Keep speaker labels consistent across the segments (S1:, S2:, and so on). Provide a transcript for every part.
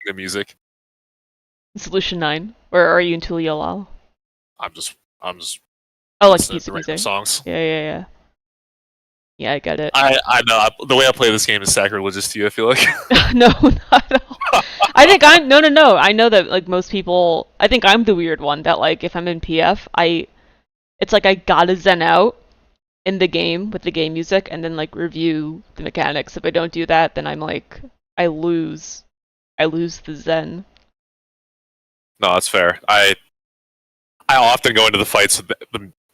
S1: the music.
S2: Solution 9, or are you into Liolal?
S1: I'm just
S2: Oh, like
S1: listening
S2: piece
S1: to
S2: of
S1: random
S2: music.
S1: songs.
S2: Yeah. Yeah, I get it.
S1: I know the way I play this game is sacrilegious to you. I feel like.
S2: No, not at all. I think I'm no. I know that like most people. I think I'm the weird one that like if I'm in PF, it's like I gotta zen out in the game with the game music and then like review the mechanics. If I don't do that, then I'm like I lose the zen.
S1: No, that's fair. I often go into the fights with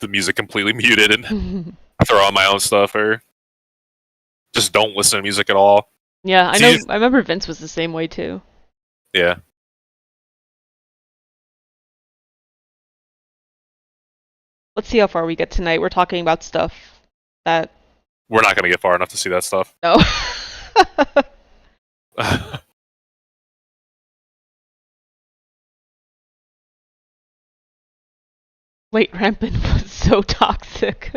S1: the music completely muted and throw on my own stuff or just don't listen to music at all.
S2: Yeah, I
S1: It's
S2: know.
S1: easy-
S2: I remember Vince was the same way too.
S1: Yeah.
S2: Let's see how far we get tonight. We're talking about stuff that
S1: We're not gonna get far enough to see that stuff.
S2: no. Wait, Rampant was so toxic.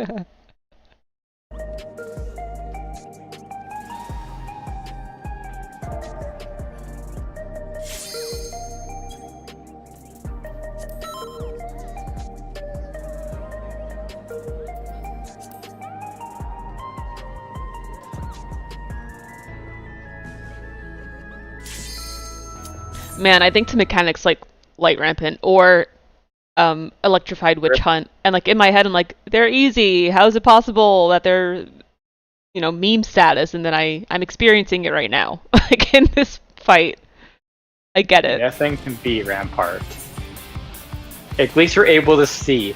S2: Man, I think to mechanics like Light Rampant or Electrified Witch Hunt, and like in my head I'm like, they're easy. How is it possible that they're meme status? And then I'm experiencing it right now, like in this fight. I get it.
S3: That thing can beat Rampart. At least you're able to see.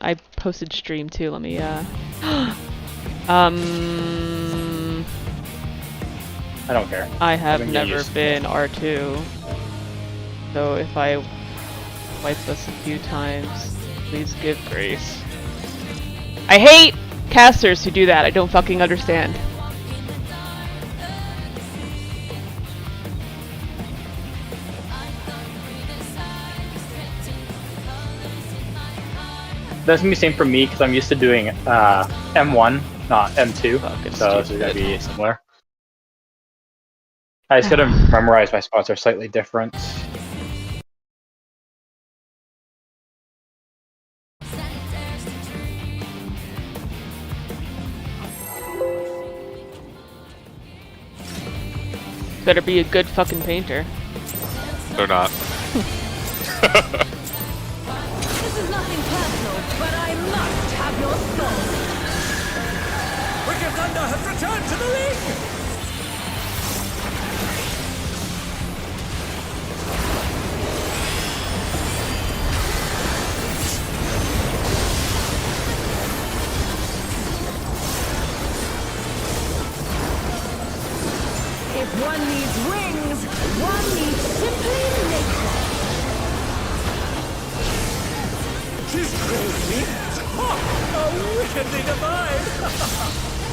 S2: I posted stream too. Let me
S3: I don't care.
S2: I have
S3: Haven't
S2: never
S3: used
S2: been R2, so if I wipe this a few times, please give grace. I hate casters who do that. I don't fucking understand.
S3: That's gonna be the same for me because I'm used to doing M1, not M2.
S2: Fucking
S3: So this is
S2: stupid.
S3: gonna be similar. I just gotta memorize my spots are slightly different.
S2: Better be a good fucking painter.
S1: They're not.
S4: This is nothing personal, but I must have your soul.
S5: Wicked Thunder has returned to the ring!
S4: If one needs wings, one needs simply nature.
S5: She's grilled meat! Ha! How wickedly divine!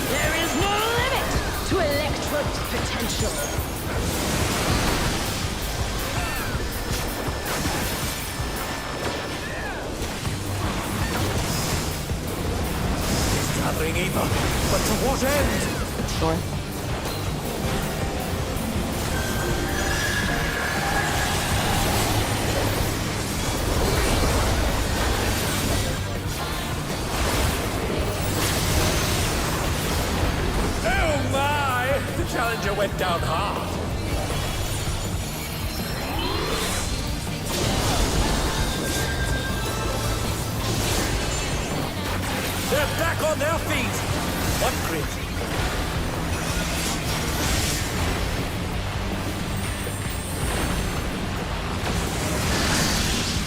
S4: There is no limit to Electrode's potential.
S5: Gathering evil, but to what end?
S2: Sure.
S5: challenger went down hard. They're back on their feet. What crit?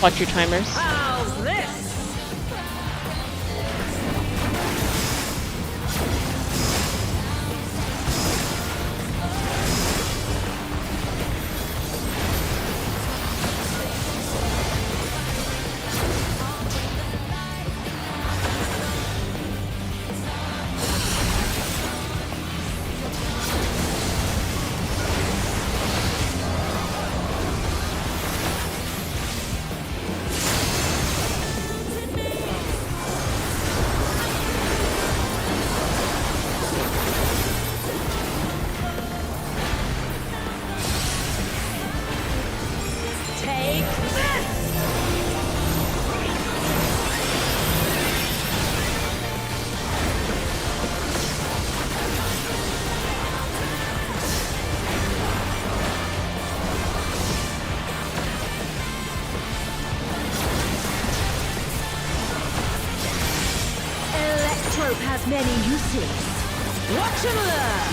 S2: Watch your timers.
S4: How's this? Take this! Electrope has many uses. Watch and learn!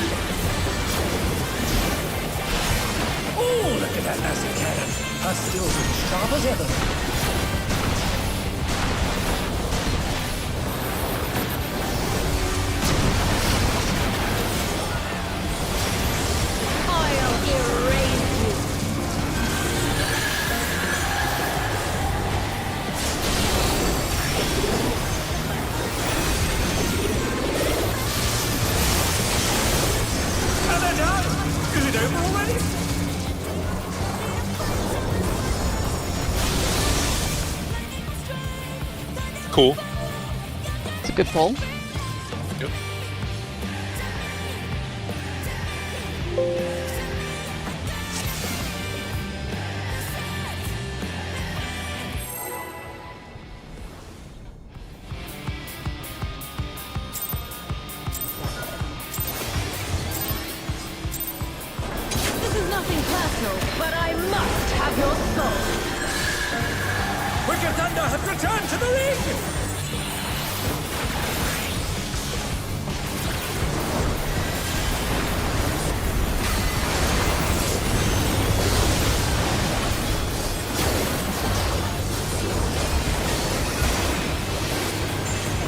S5: Oh, look at that massive cannon. Her skills are as sharp as ever.
S4: I'll erase you!
S5: And they're done. Is it over already?
S1: Cool.
S2: It's a good pull.
S1: Yep.
S4: This is nothing personal, but I must have your soul!
S5: Wicked Thunder has returned to the ring!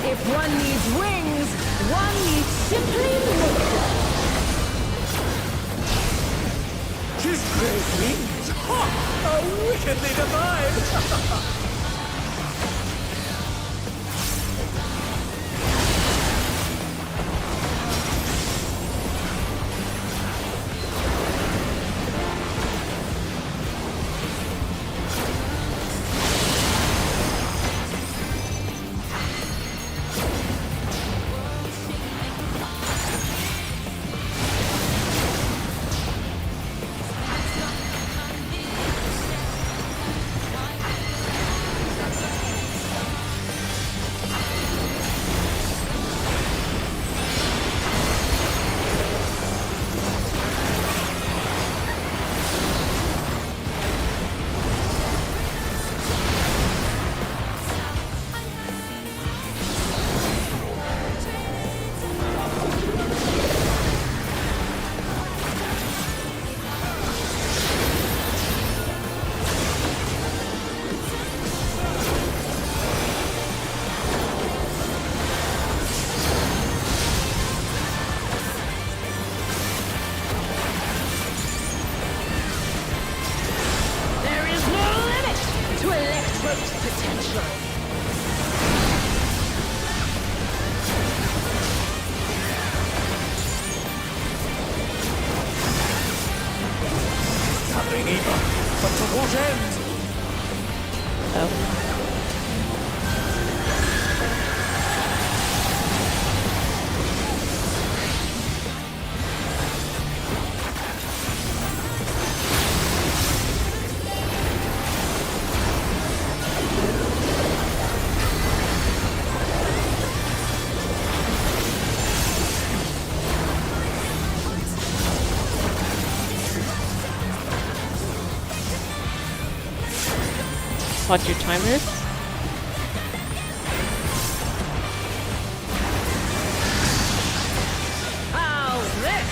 S4: If one needs wings, one needs simply wisdom.
S5: His great wings! Ha! How wickedly divine!
S4: There is no limit to Electro's potential.
S5: Happening even, but to what end?
S2: Oh. Watch your timers.
S4: How's this?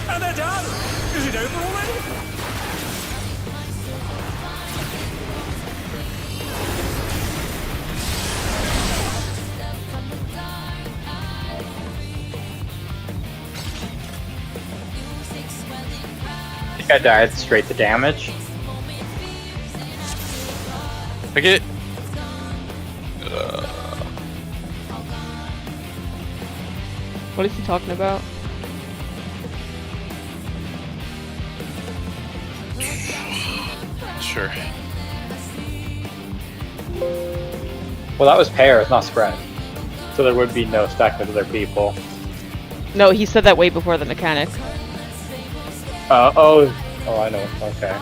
S5: And they're done! Is it over already?
S3: I think I died straight to damage.
S1: I get.
S2: What is he talking about?
S1: Sure.
S3: Well, that was pairs, not spread. So there would be no stack with other people.
S2: No, he said that way before the mechanic.
S3: Oh, I know. Okay.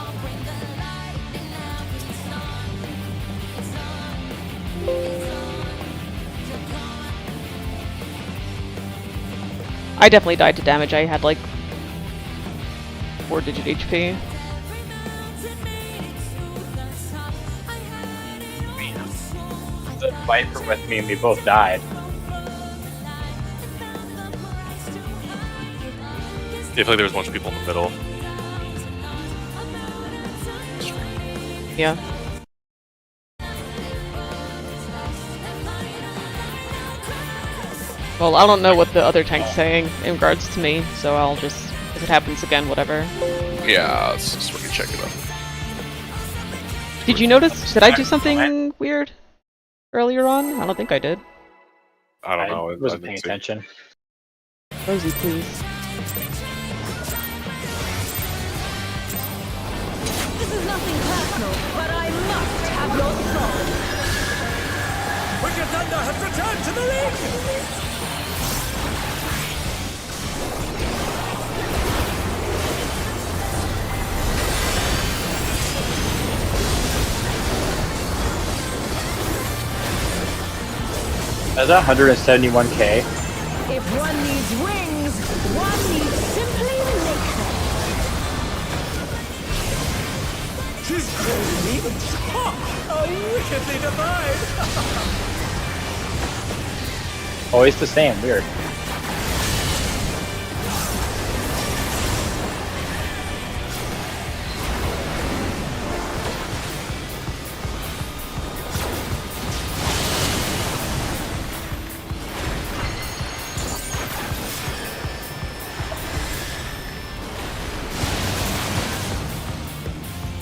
S2: I definitely died to damage. I had like 4-digit HP.
S3: The Viper with me and we both died.
S1: I feel like there was a bunch of people in the middle.
S2: Yeah. Well, I don't know what the other tank's saying in regards to me, so I'll just, if it happens again, whatever.
S1: Yeah, let's just fucking check it out.
S2: Did you notice? Did I do something weird earlier on? I don't think I did.
S1: I don't know.
S3: I wasn't
S1: I
S3: paying
S1: didn't see.
S3: attention.
S2: Rosie, please.
S4: This is nothing personal, but I must have your soul.
S5: Wicked Thunder has returned to the ring!
S3: That's 171k.
S4: If one needs wings, one needs simply make them.
S5: She's calling me how wickedly divine!
S3: Always the same. Weird.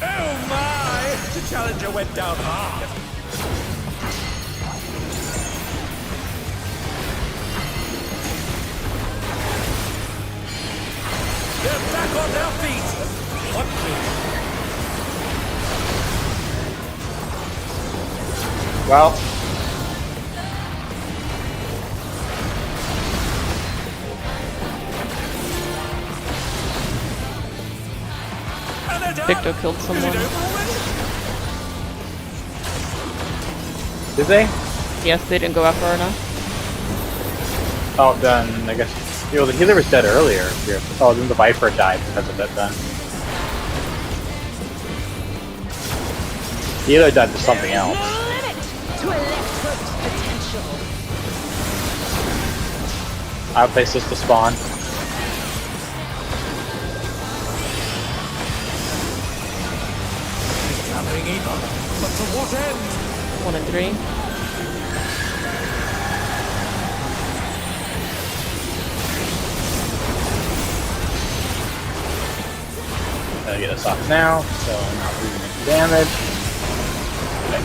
S5: Oh my! The challenger went down hard. They're back on their feet! What
S3: Well,
S5: and they're done!
S2: Victor killed
S5: Is it
S2: someone.
S5: over already?
S3: did they?
S2: Yes, they didn't go out far enough.
S3: Oh, then I guess. You know, the healer was dead earlier. Here. Oh, then the Viper died because of it. Then the healer died to something
S4: No
S3: else.
S4: limit to Electro's potential.
S3: I place this to spawn.
S5: Gathering evil, but to what end?
S2: 1 and 3.
S3: Gotta get us off now, so I'm not losing any damage. Okay.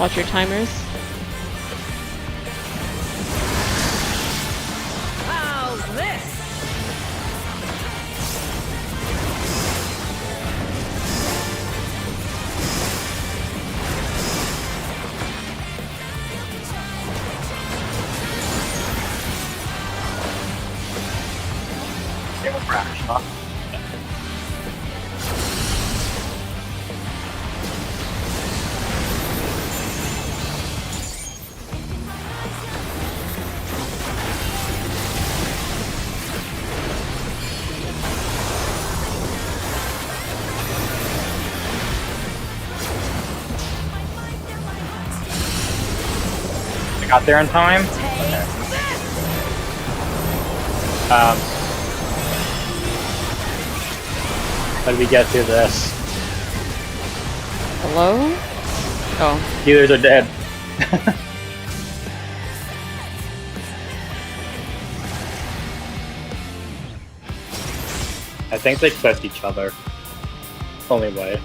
S2: Watch your timers.
S4: How's this?
S3: It will crash, huh? I got there in time. Okay. How did we get through this?
S2: Hello? Oh,
S3: Healers are dead. I think they clipped each other. Only way.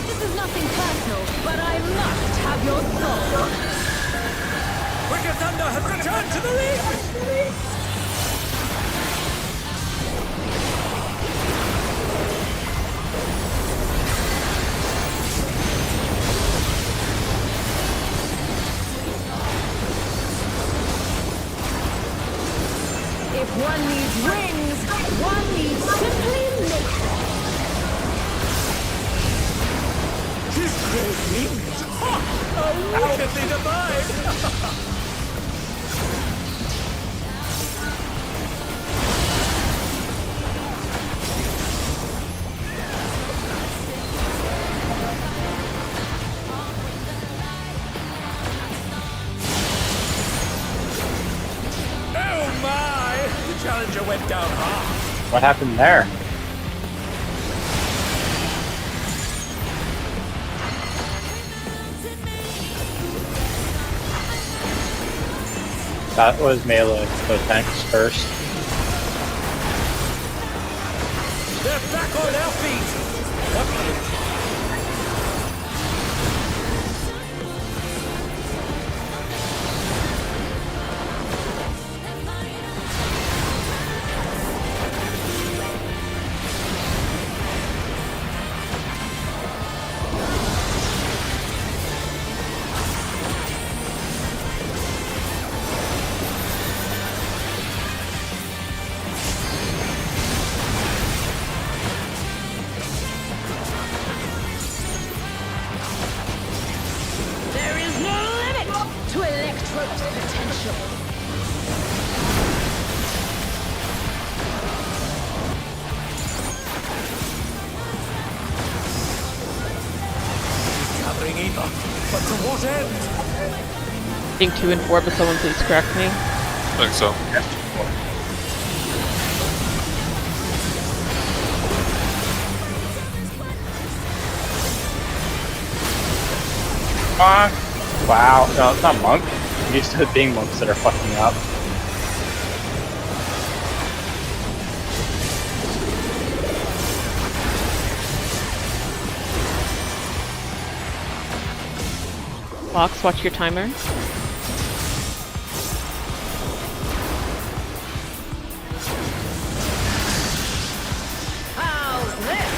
S4: This is nothing personal, but I must have your soul.
S5: Wicked Thunder has returned to the league!
S4: If one needs wings, one needs simply make them.
S5: His great wings! Ha! A wickedly divine! Oh my! The challenger went down hard.
S3: What happened there? That was melee, so tanks first.
S5: They're back on their feet! What?
S4: There is no limit to Electro's potential.
S5: Gathering ether. But to what end?
S2: I think 2 and 4, but someone please correct me.
S1: I think so.
S3: Wow, no, it's not monk. I'm used to it being monks that are fucking up.
S2: Fox, watch your timer.
S4: How's this?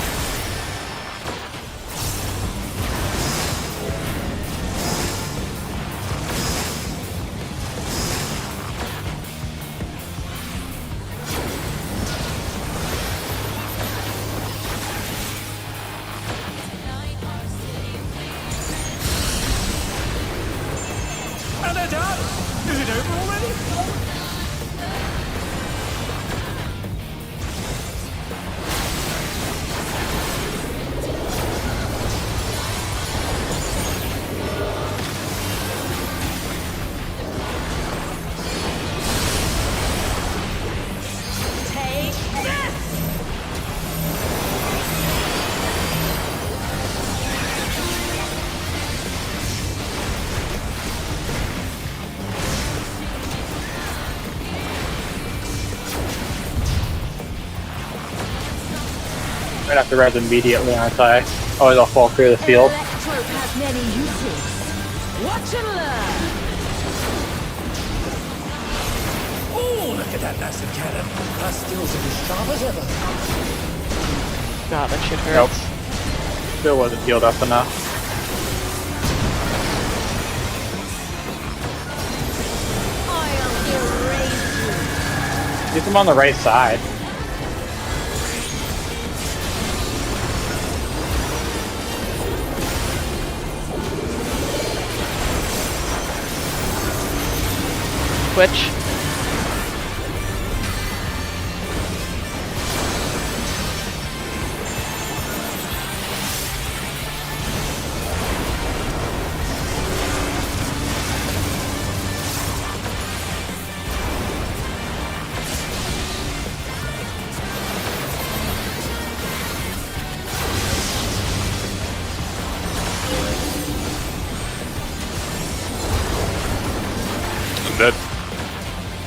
S5: And they're done! Is it over already?
S4: Take this!
S3: I'd have to res immediately, aren't I? Oh, they'll fall through the field.
S4: Electrode has many uses. Watch and learn.
S5: Oh, look at that acid cannon. Her skills are as sharp as ever.
S2: God, that shit
S3: Nope.
S2: hurts.
S3: Still wasn't healed up enough.
S4: I'll erase you.
S3: Get them on the right side.
S2: Twitch.
S1: I'm dead.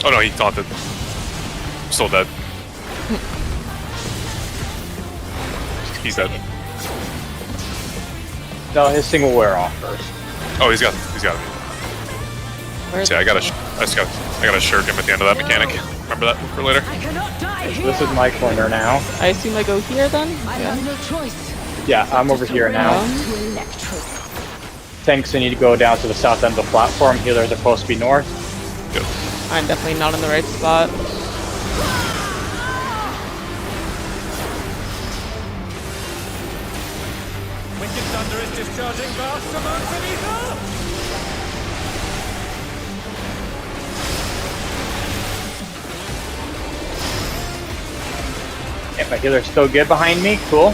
S1: Oh no, he taunted. Still dead. He's dead.
S3: No, his thing will wear off first.
S1: Oh, he's got it.
S2: Where's
S1: See, I got a shirk him at the end of that mechanic. Remember that for later?
S4: I cannot die here.
S3: This is my corner now.
S2: I assume I go here then?
S4: I have no choice.
S3: Yeah, I'm over here now.
S4: To electrode.
S3: Tanks, I need to go down to the south end of the platform. Healers are supposed to be north.
S1: Good.
S2: I'm definitely not in the right spot.
S5: Wicked Thunder is discharging vast amounts of ether!
S3: If my healer's still good behind me, cool.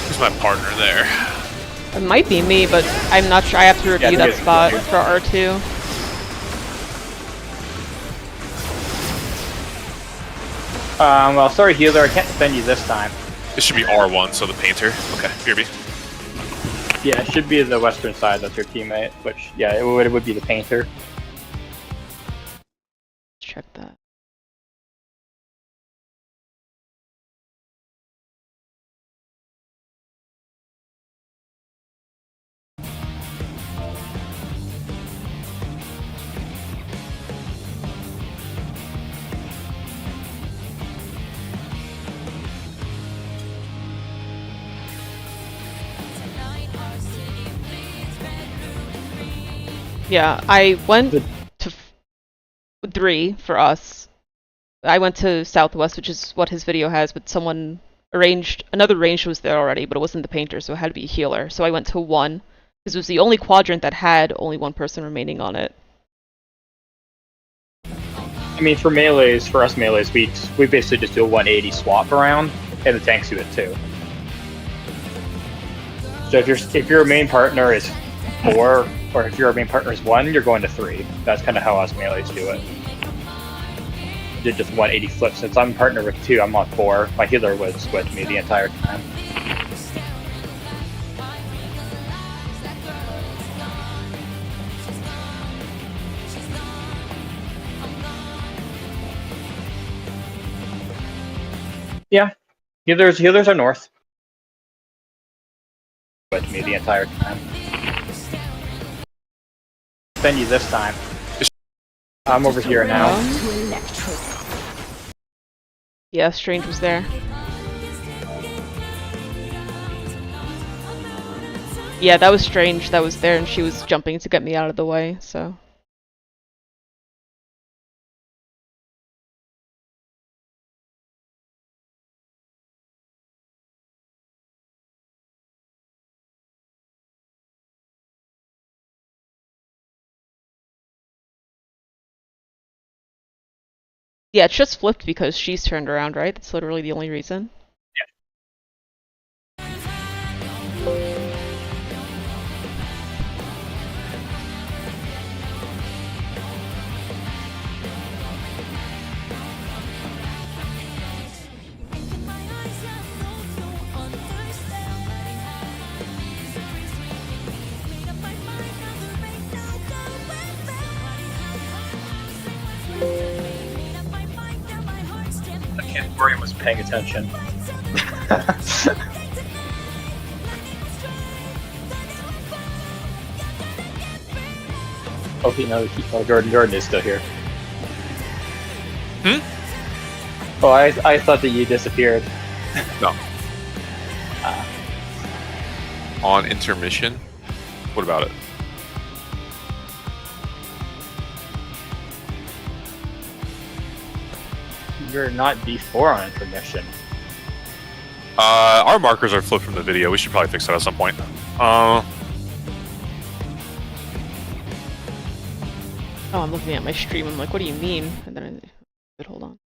S1: Who's my partner there?
S2: It might be me, but I'm not sure. I have to review
S3: Yeah,
S2: that
S3: it is.
S2: spot for R2.
S3: Well, sorry, healer, I can't defend you this time.
S1: This should be R1, so the painter. Okay, Kirby.
S3: Yeah, it should be the western side. That's your teammate. Which, yeah, it would be the painter.
S2: Check that. Yeah, I went to 3 for us. I went to Southwest, which is what his video has, but someone arranged, another range was there already, but it wasn't the painter, so it had to be a healer. So I went to 1, because it was the only quadrant that had only one person remaining on it.
S3: I mean, for melees, for us melees, we basically just do a 180 swap around, and the tanks do it too. So if your main partner is 4, or if your main partner is 1, you're going to 3. That's kind of how us melees do it. Did just 180 flip. Since I'm partnered with 2, I'm on 4. My healer was with me the entire time. Yeah, healers are north. With me the entire time. Defend you this time. I'm over here now.
S4: To electrode.
S2: Yeah, Strange was there. Yeah, that was Strange that was there, and she was jumping to get me out of the way, so. Yeah, it's just flipped because she's turned around, right? That's literally the only reason.
S3: Torian was paying attention. Okay, no, Jordan is still here.
S1: Hmm?
S3: Oh, I thought that you disappeared.
S1: No. On intermission? What about it?
S3: You're not D4 on intermission.
S1: Our markers are flipped from the video. We should probably fix that at some point.
S2: Oh, I'm looking at my stream. I'm like, what do you mean? And then but hold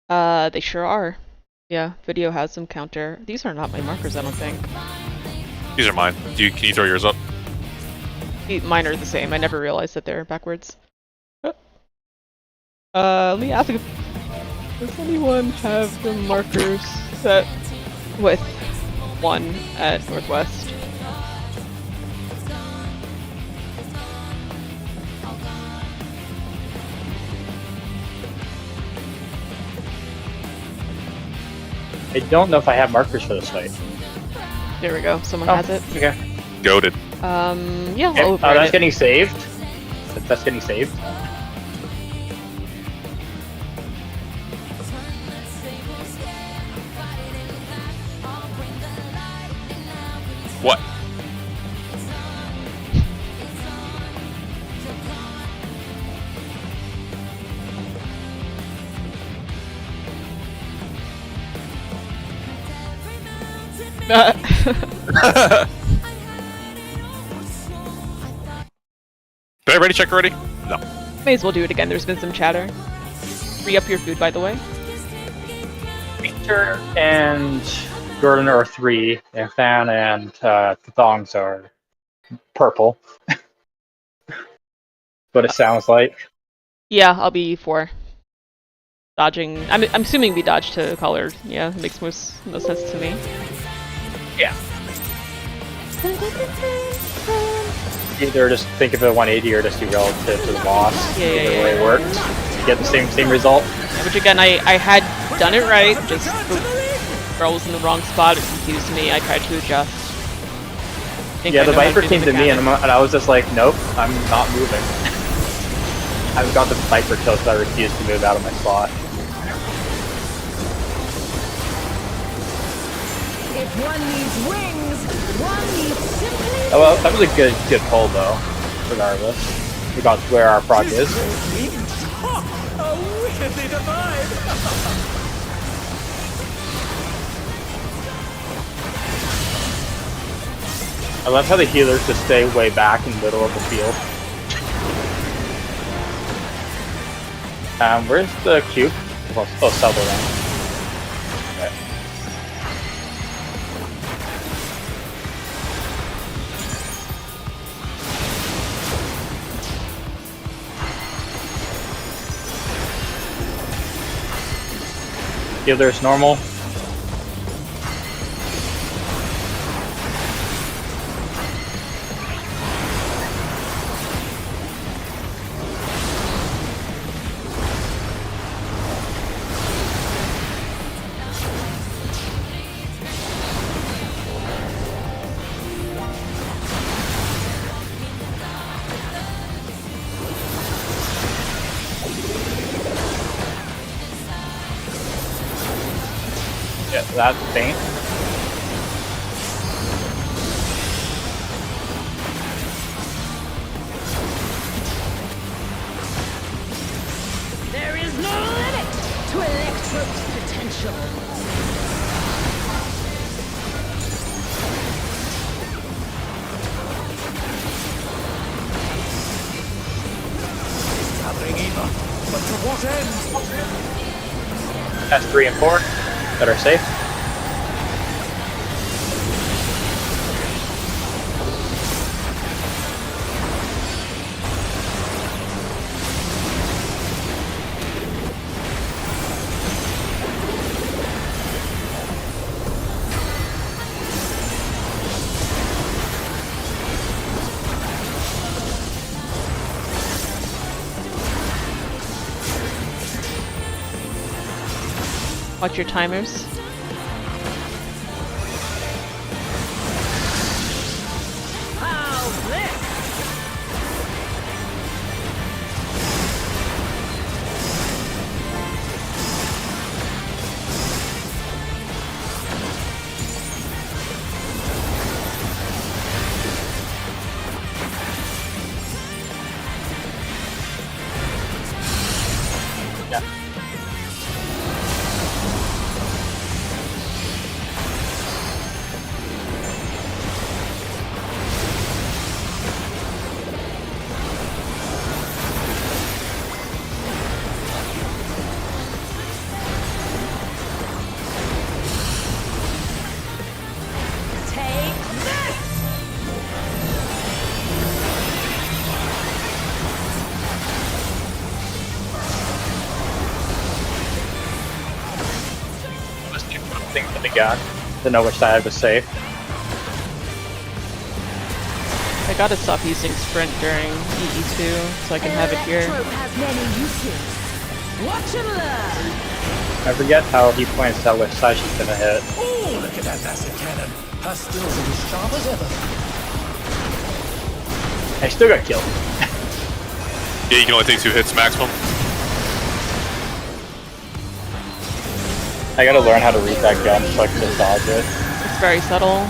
S2: on. They sure are. Yeah, video has some counter. These are not my markers, I don't think.
S1: These are mine. Can you throw yours up?
S2: Mine are the same. I never realized that they're backwards. Let me ask if does anyone have the markers set with 1 at Northwest?
S3: I don't know if I have markers for this fight.
S2: There we go. Someone
S3: Oh,
S2: has it.
S3: Okay.
S1: Goated.
S2: Yeah,
S3: Okay.
S2: I'll
S3: Oh,
S2: override
S3: that's
S2: it.
S3: getting saved. That's getting saved.
S1: What? Did everybody check already? No.
S2: May as well do it again. There's been some chatter. Free up your food, by the way.
S3: Victor and Jordan are 3, and Fan and the Thongs are purple. What it sounds like.
S2: Yeah, I'll be 4. Dodging. I'm assuming we dodge to color. Yeah, it makes most sense to me.
S3: Yeah. Either just think of a 180 or just do relative to the boss.
S2: Yeah,
S3: Either
S2: yeah,
S3: way
S2: yeah.
S3: it works. You get the same result.
S2: Yeah, which again, I had done it right, just the girl was in the wrong spot, it confused me, I tried to adjust.
S3: Yeah, the Viper came to me and
S2: mechanics.
S3: I was just like, nope, I'm not moving. I've got the Viper kill so I refuse to move out of my spot.
S4: If one needs wings, one needs simply.
S3: Oh, well, that was a good pull though, regardless. We got to where our proc is.
S5: A wickedly divine!
S3: I love how the healers just stay way back in the middle of the field. Where's the cube? Oh, Sutherland. Okay. Healers normal. Yeah, that's faint.
S4: There is no limit to Electro's potential.
S5: Gathering evil, but to what end?
S3: That's 3 and 4 that are safe.
S2: Watch your timers.
S4: How's this? Take this!
S3: Just keep putting things in the gun to know which side was safe.
S2: I gotta stop using sprint during EE2 so I can have it here.
S4: Electro has many uses. Watch and learn.
S3: I forget how he points out which side she's gonna hit.
S5: Oh, look at that acid cannon. Her skills are as sharp as ever.
S3: I still got killed.
S1: Yeah, you can only take 2 hits maximum.
S3: I gotta learn how to read that gun so I can just dodge it.
S2: It's very subtle.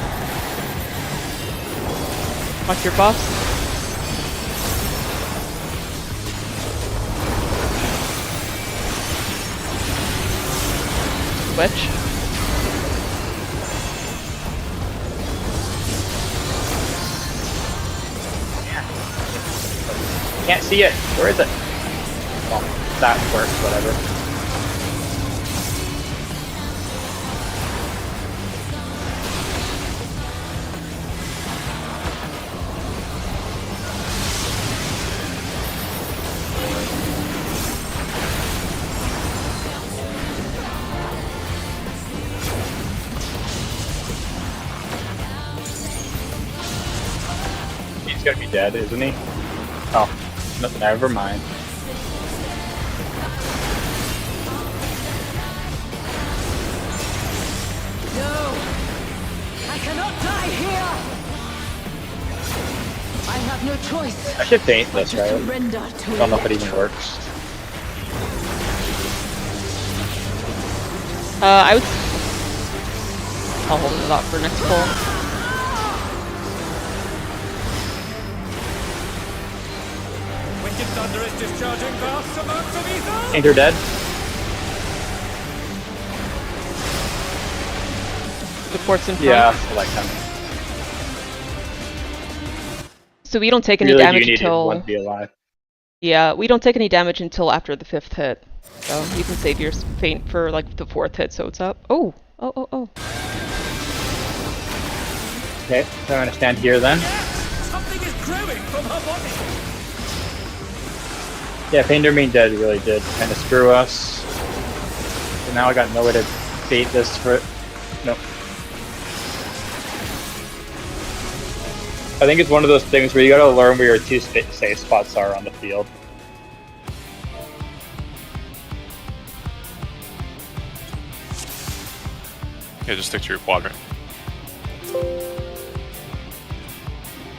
S2: Watch your buffs. Switch.
S3: Can't see it. Where is it? Well, that works, whatever. He's gonna be dead, isn't he? Oh, nothing. Never mind.
S4: No! I cannot die here! I have no choice
S3: I should paint
S4: but
S3: this,
S4: to
S3: right?
S4: surrender to
S3: I don't know if it even works.
S2: I would. I'll hold it up for next pull.
S5: Wicked Thunder is discharging vast amounts of ether.
S3: Ain't her dead?
S2: The port's in front.
S3: Yeah, I like him.
S2: So we don't take any
S3: Really,
S2: damage
S3: you needed
S2: until.
S3: one to be alive.
S2: Yeah, we don't take any damage until after the 5th hit. So you can save your feint for like the 4th hit, so it's up. Oh! Oh, oh, oh.
S3: Okay, so I'm gonna stand here then.
S5: Something is growing from her body.
S3: Yeah, Painter being dead really did kind of screw us. So now I got no way to bait this for. Nope. I think it's one of those things where you gotta learn where your 2 safe spots are on the field.
S1: Yeah, just stick to your quadrant.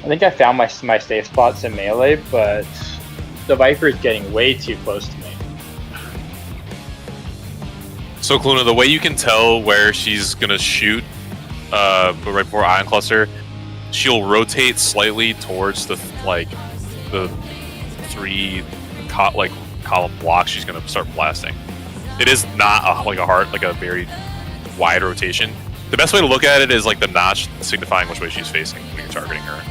S3: I think I found my safe spots in melee, but the Viper is getting way too close to me.
S1: So Kaluna, the way you can tell where she's gonna shoot, but right before Ion Cluster, she'll rotate slightly towards the 3 column block she's gonna start blasting. It is not a very wide rotation. The best way to look at it is like the notch signifying which way she's facing when you're targeting her.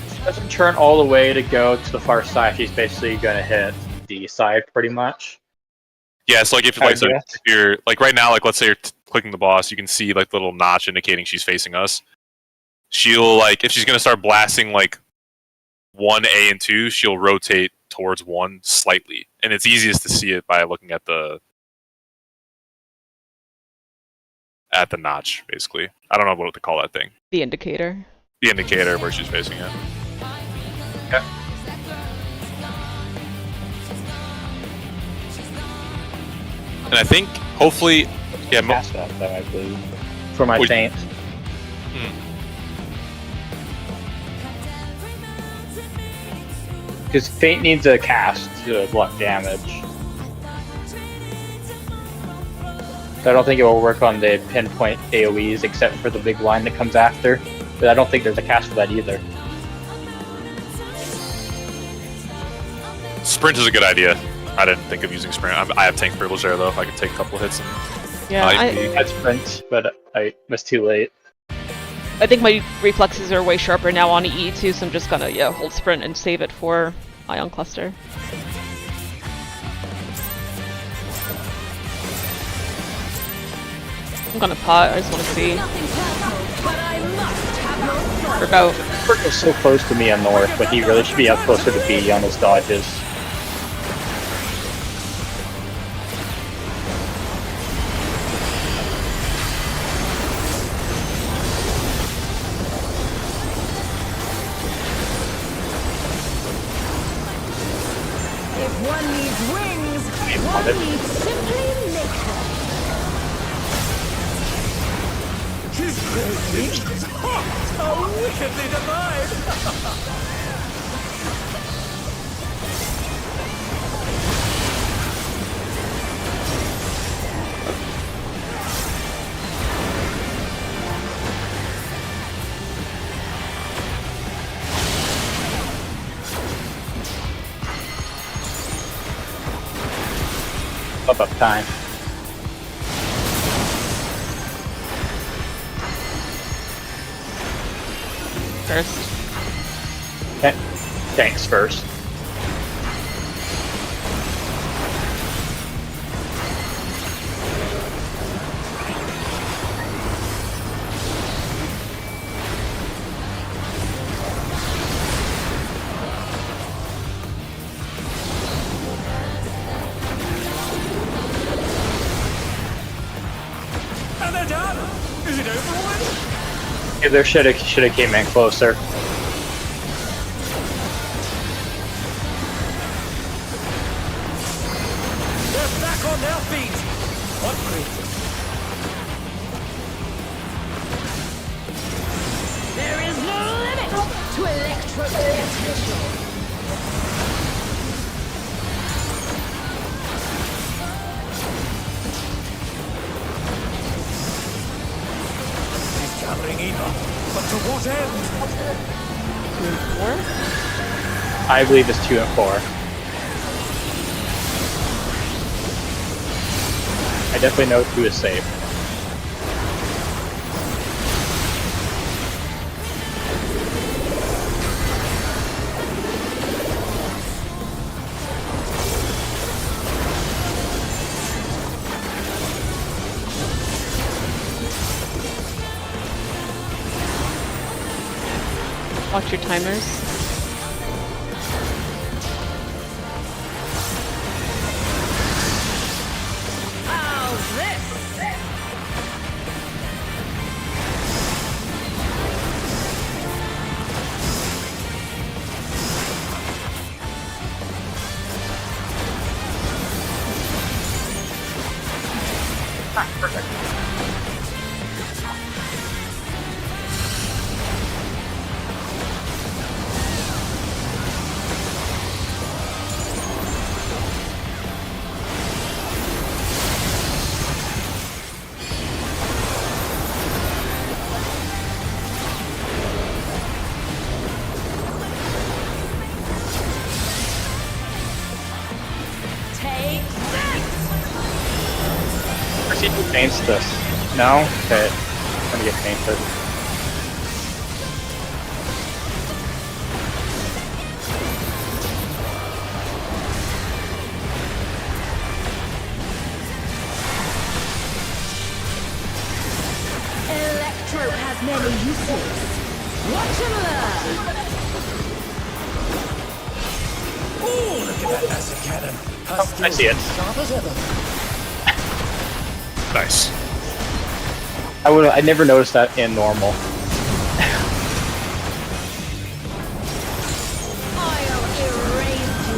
S3: She doesn't turn all the way to go to the far side. She's basically gonna hit the side pretty much.
S1: Yeah, so like if you're like right now, like let's say you're clicking the boss, you can see like the little notch indicating she's facing us. She'll like if she's gonna start blasting like 1A and 2, she'll rotate towards 1 slightly, and it's easiest to see it by looking at the notch, basically. I don't know what to call that thing.
S2: The indicator.
S1: The indicator where she's facing it.
S3: Okay.
S1: And I think Hopefully, yeah.
S3: Cast that though, I believe. For my
S1: Wait.
S3: Saint. Because Faint needs a cast to block damage. So I don't think it will work on the pinpoint AoEs except for the big line that comes after. But I don't think there's a cast for that either.
S1: Sprint is a good idea. I didn't think of using sprint. I have tank privilege there though. I can take a couple hits and
S2: Yeah,
S3: I'd sprint, but I was too late.
S2: I think my reflexes are way sharper now on E2, so I'm just gonna hold sprint and save it for Ion Cluster. I'm gonna pot. I just want to see.
S4: Nothing personal, but I must have your soul.
S2: Work out.
S3: Kirk was so close to me on North, but he really should be up closer to B on his dodges.
S4: If one needs wings,
S3: love it.
S4: one needs simply nature.
S5: His great how wickedly divine!
S3: Up time.
S2: First.
S3: Okay. Thanks first.
S5: And they're done! Is it over already?
S3: Yeah, there should have came in closer.
S5: They're back on their feet! What great...
S4: There is no limit to electro potential.
S5: He's gathering Eva, but to what end?
S2: 2 and 4.
S3: I believe it's 2 and 4. I definitely know 2 is safe.
S2: Watch your timers.
S4: How's this? Take this!
S3: Proceed to paints this. No? Okay. I'm gonna get painted.
S4: Electro has many uses. Watch and learn!
S5: Ooh, look at that acid cannon! Her
S3: I see it.
S5: skills sharp as ever.
S1: nice.
S3: I never noticed that in normal.
S4: I'll erase you.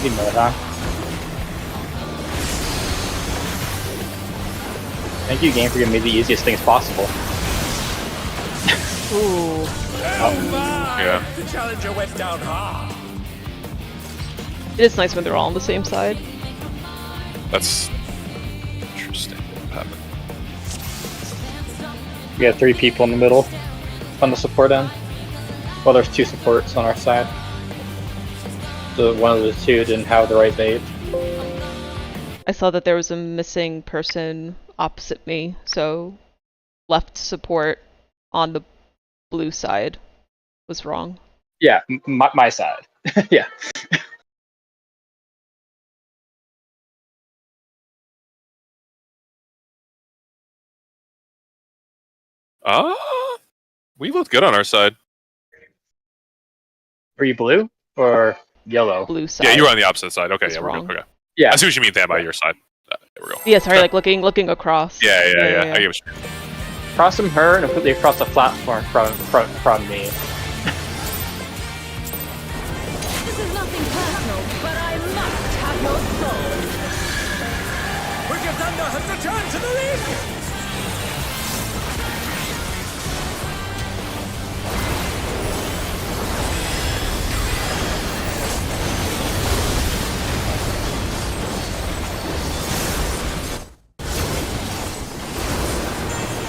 S3: Easy mode, huh? Thank you, game, for giving me the easiest things possible.
S2: Ooh.
S5: Oh my!
S1: Yeah.
S5: The challenger went down hard.
S2: It is nice when they're all on the same side.
S1: That's interesting. What happened?
S3: We have 3 people in the middle on the support end. Well, there's 2 supports on our side. So one of the 2 didn't have the right bait.
S2: I saw that there was a missing person opposite me, so left support on the blue side was wrong.
S3: Yeah, my side. Yeah.
S1: We looked good on our side.
S3: Were you blue or yellow?
S2: Blue side.
S1: Yeah, you were on the opposite side. Okay,
S2: was
S1: yeah, we're
S2: wrong.
S1: good. Okay.
S3: Yeah.
S1: I see what you mean, Dan, by your side. There we go.
S2: Yeah, sorry, like looking across.
S1: Yeah. I get what you mean.
S3: Across from her and completely across the platform from me.
S4: This is nothing personal, but I must have your soul.
S5: Wicked Thunder has returned to the ring!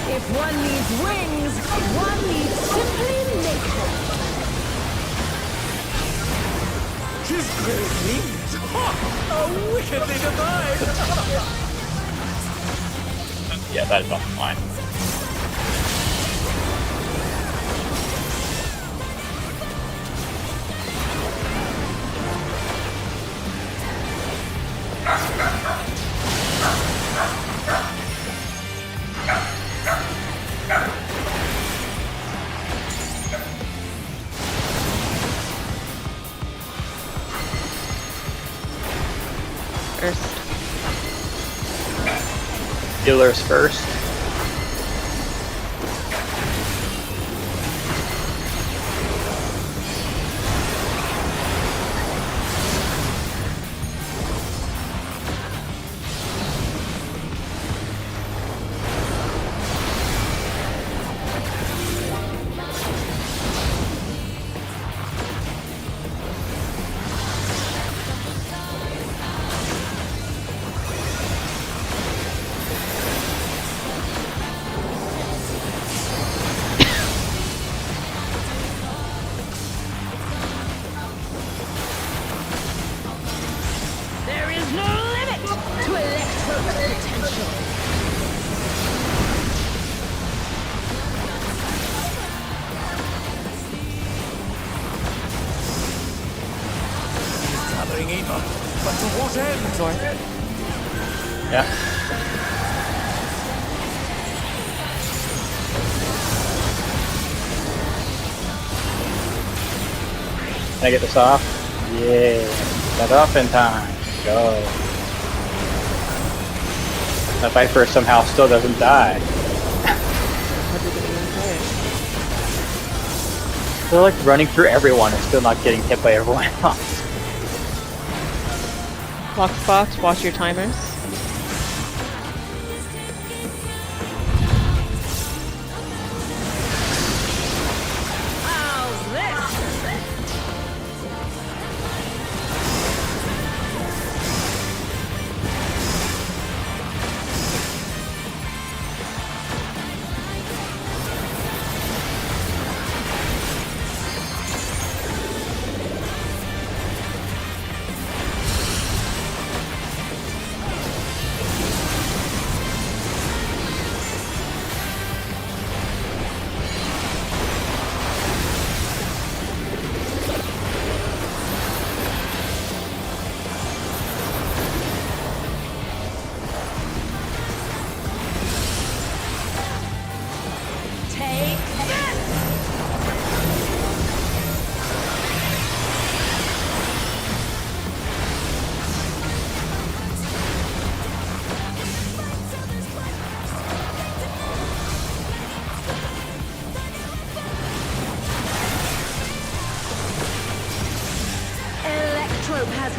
S4: If one needs wings, one needs simply nature.
S5: She's great wings! Ha! A wickedly divine!
S3: Yeah, that is not fine.
S2: First.
S3: Healers first.
S4: There is no limit to Electro's potential.
S5: She's gathering evil, but to what end?
S3: Yeah. Can I get this off? Yeah. Get off in time. Go. That Viper somehow still doesn't die. They're like running through everyone and still not getting hit by everyone else.
S2: Box, watch your timers.
S4: How's this?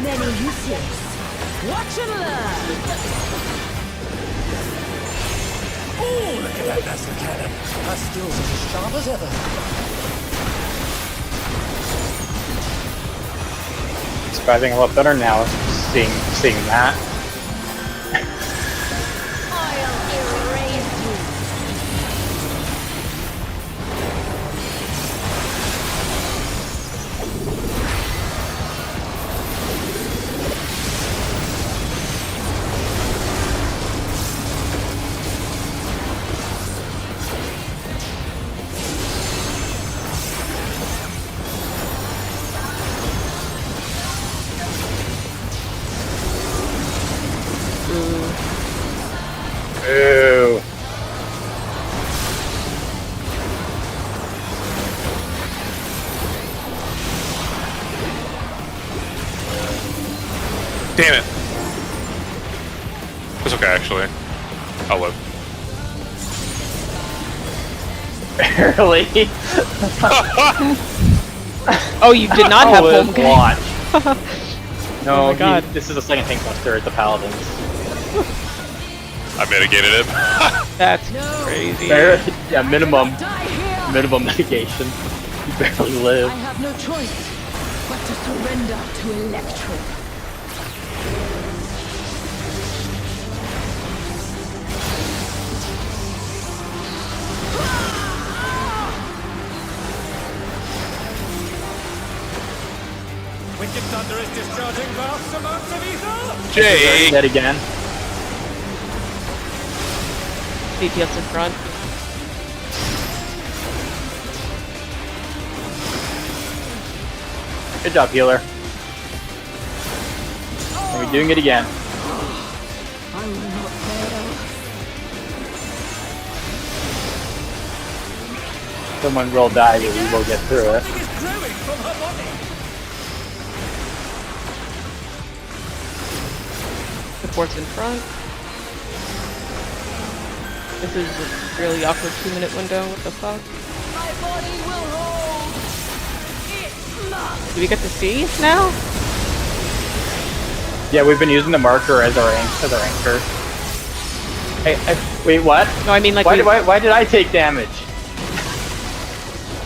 S4: many uses. Watch and learn.
S5: Oh, look at that laser cannon. Her skills are as sharp as ever.
S3: Surviving a lot better now, seeing that.
S4: I'll erase you.
S3: Ooh.
S1: Damn it. It's okay, actually. I'll live.
S3: Barely.
S2: Oh, you did not have home game.
S3: Watch. No,
S2: Oh my God.
S3: this is the second tank buster at the Paladins.
S1: I mitigated it.
S2: That's crazy.
S3: Yeah, minimum
S4: Die here.
S3: mitigation. You barely live.
S4: I have no choice but to surrender to Electric.
S5: Wicked Thunder is discharging vast amounts of ether!
S1: Jake!
S3: Dead again.
S2: DPS in front.
S3: Good job, healer. Are we doing it again?
S4: I will not fail.
S3: Someone will die, but we will get through it.
S5: Something is growing from her body!
S2: Support's in front. This is a really awkward 2-minute window. What the fuck?
S4: My body will hold. It must.
S2: Do we get to see now?
S3: Yeah, we've been using the marker as our anchor. Hey, wait, what?
S2: No, I mean like
S3: Why did I take damage?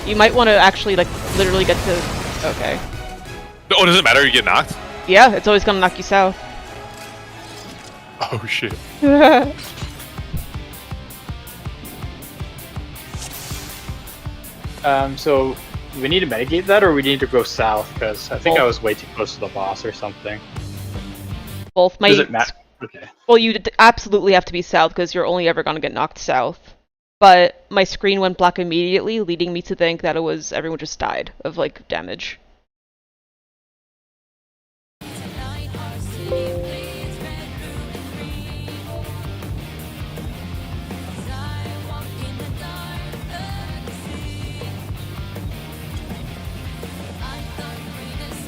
S2: you might want to actually like literally get to. Okay.
S1: Oh, does it matter? You get knocked?
S2: Yeah, it's always gonna knock you south.
S1: Oh shit.
S3: So we need to mitigate that, or we need to go south? Because I think I
S2: Both.
S3: was way too close to the boss or something.
S2: Both my.
S3: Does it matter? Okay.
S2: Well, you absolutely have to be south because you're only ever gonna get knocked south. But my screen went black immediately, leading me to think that it was everyone just died of like damage.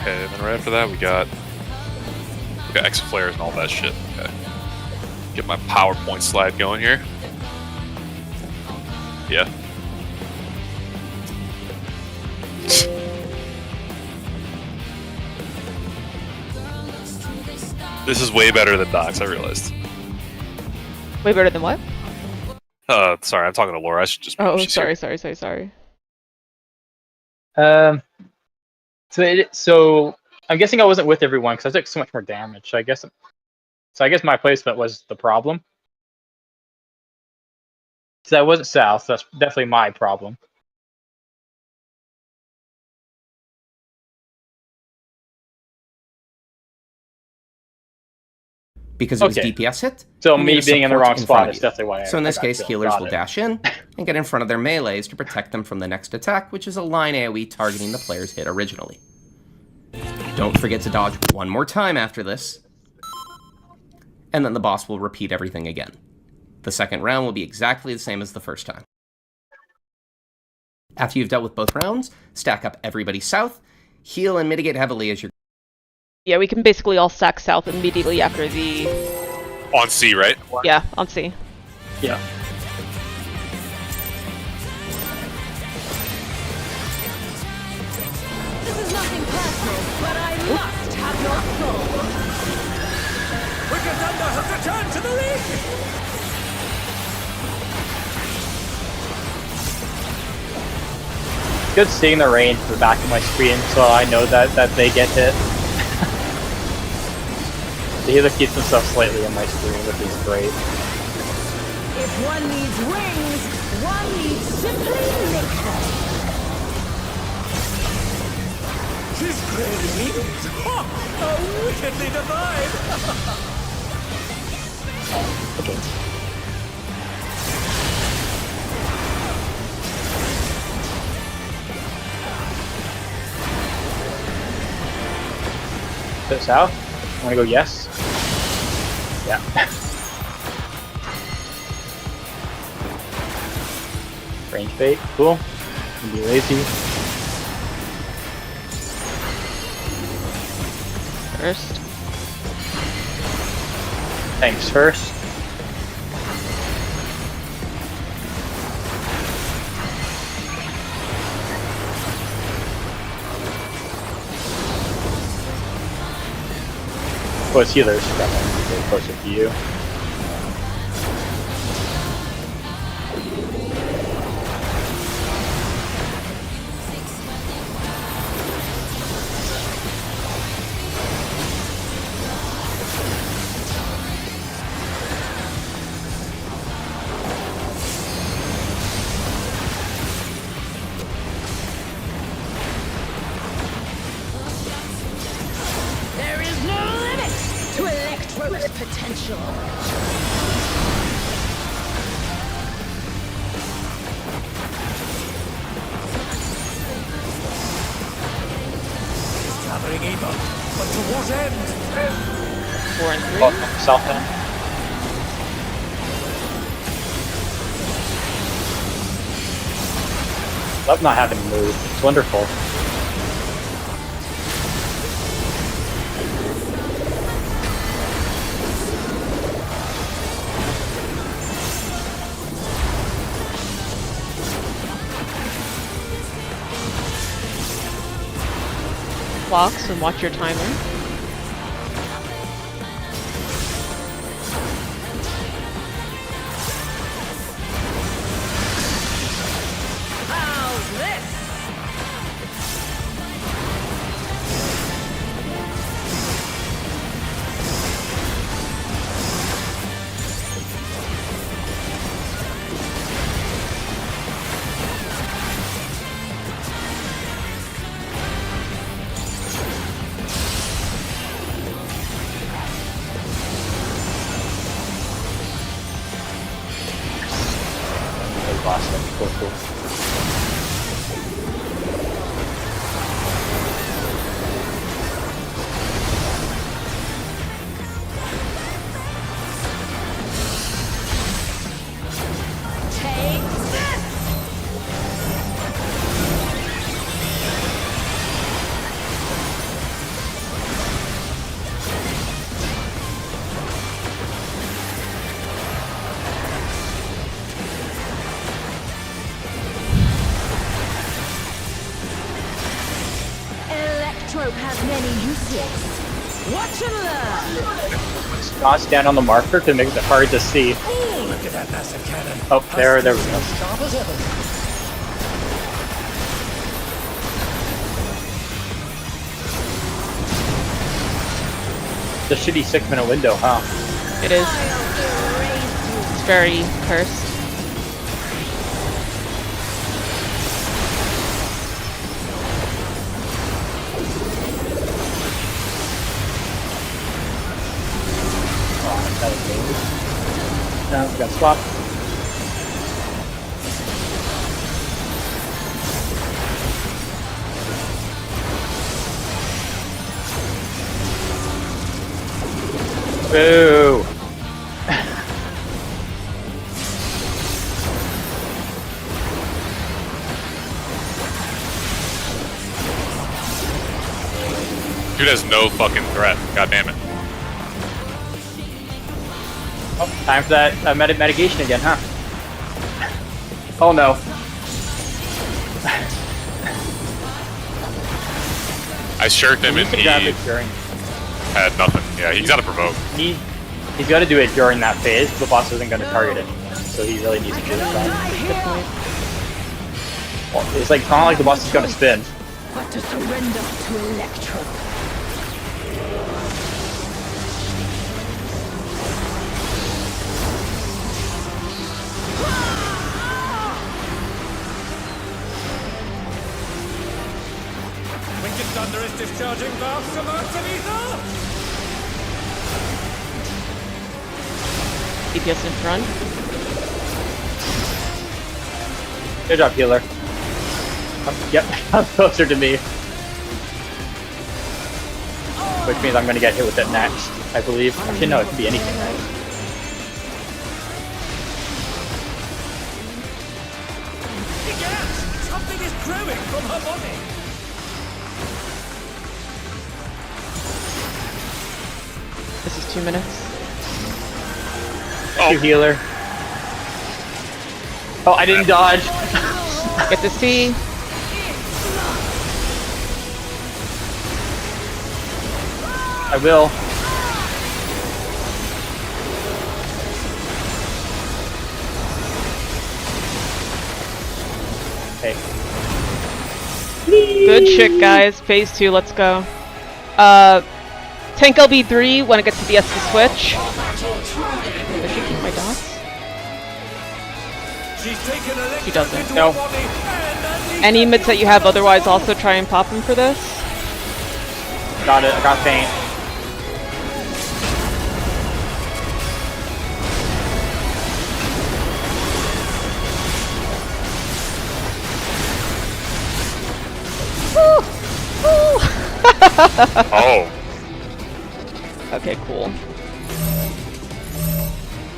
S1: Okay, and then right after that we got X flares and all that shit. Okay. Get my PowerPoint slide going here. Yeah. This is way better than Docs, I realized.
S2: Way better than what?
S1: Sorry, I'm talking to Laura. I should just.
S2: Oh,
S1: she's
S2: sorry,
S1: here.
S2: sorry.
S3: So I'm guessing I wasn't with everyone because I took so much more damage. So I guess my placement was the problem. So I wasn't south. That's definitely my problem.
S6: Because it was
S3: Okay.
S6: DPS hit.
S3: So
S6: you
S3: me
S6: need a
S3: being in the
S6: support
S3: wrong spot
S6: front of
S3: is
S6: you.
S3: definitely why.
S6: So in this case,
S3: got
S6: healers
S3: got
S6: will
S3: it.
S6: dash in and get in front of their melees to protect them from the next attack, which is a line AoE targeting the player's hit originally. Don't forget to dodge one more time after this, and then the boss will repeat everything again. The second round will be exactly the same as the first time. After you've dealt with both rounds, stack up everybody south, heal and mitigate heavily as you're...
S2: Yeah, we can basically all stack south immediately after the.
S1: On C, right?
S2: Yeah, on C.
S3: Yeah.
S4: This is nothing personal, but I must have your soul.
S3: good seeing the range to the back of my screen, so I know that they get hit. He either keeps himself slightly on my screen, which is great.
S4: If one needs wings, one needs simply make them.
S5: She's crazy. Oh, how wickedly divine.
S3: Okay. So south? I'm gonna go yes. Yeah. Range bait, cool. Can be lazy.
S2: First.
S3: Thanks first. Oh, it's healers. Got one get closer to you.
S4: There is no limit to Electro's potential.
S5: Gathering Eva, but to what end?
S2: 4 and 3.
S3: Oh, south end. Love not having to move. It's wonderful.
S2: Blocks and watch your timer.
S4: How's this?
S3: Last one. Cool, cool.
S4: Take this! Electro has many uses. Watch and learn!
S3: Not stand on the marker to make it hard to see.
S5: Oh, look at that massive cannon.
S3: Oh,
S5: Her
S3: there we
S5: skills
S3: go.
S5: as sharp as ever.
S3: The shitty 6-minute window, huh?
S2: It is.
S4: I'll erase
S2: It's very cursed.
S3: Oh, that was dangerous. No, we got swap. Boo!
S1: Dude has no fucking threat. God damn it.
S3: Oh, time for that mitigation again, huh? Oh no.
S1: I shirked him
S3: He
S1: and
S3: needs to
S1: he
S3: grab it during.
S1: had nothing. Yeah, he's got to provoke.
S3: He's got to do it during that phase. The boss isn't going to target it, so he really needs to do it.
S2: Good point.
S3: Well, it's like not like the boss is gonna spin.
S4: But to surrender to Electro.
S5: Wicked Thunder is discharging vast amounts of ether!
S2: DPS in front.
S3: Good job, healer. Yep, I'm closer to me. Which means I'm gonna get hit with it next, I believe. Actually, no, it could be anything, right?
S5: Egad! Something is growing from her body!
S2: This is 2 minutes.
S3: Thank you, healer. Oh, I didn't dodge.
S2: Get to see.
S3: I will. Okay.
S2: Good shit, guys. Phase 2, let's go. Tank LB3 when it gets to the S to switch. Does she keep my dots?
S5: She's taken Electro
S2: She doesn't.
S5: into
S3: No.
S5: her body and
S2: Any emits that you have otherwise also try and pop them for this.
S3: Got it, I got faint.
S1: Oh,
S2: Okay, cool.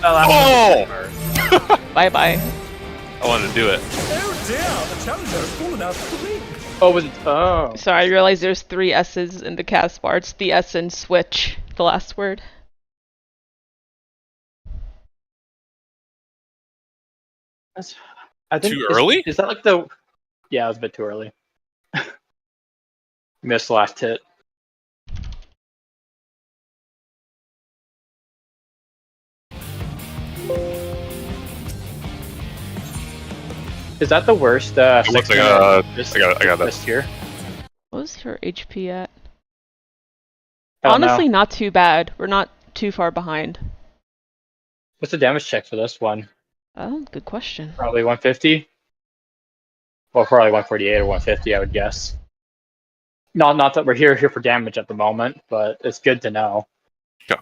S1: oh!
S2: Bye bye.
S1: I wanted to do it.
S5: oh dear, the challenger has fallen out of the ring.
S3: Oh, was it? Oh.
S2: Sorry, I realized there's 3 S's in the cast bar. It's the S in switch, the last word.
S3: I think
S1: Too early?
S3: Is that like the? Yeah, it was a bit too early. Missed the last hit. Is that the worst?
S1: It looks like
S3: this,
S1: I got that.
S3: this tier.
S2: What was her HP at?
S3: I don't know.
S2: Honestly, not too bad. We're not too far behind.
S3: What's the damage check for this one?
S2: Oh, good question.
S3: Probably 150. Well, probably 148 or 150, I would guess. Not that we're here for damage at the moment, but it's good to know.
S1: Yeah.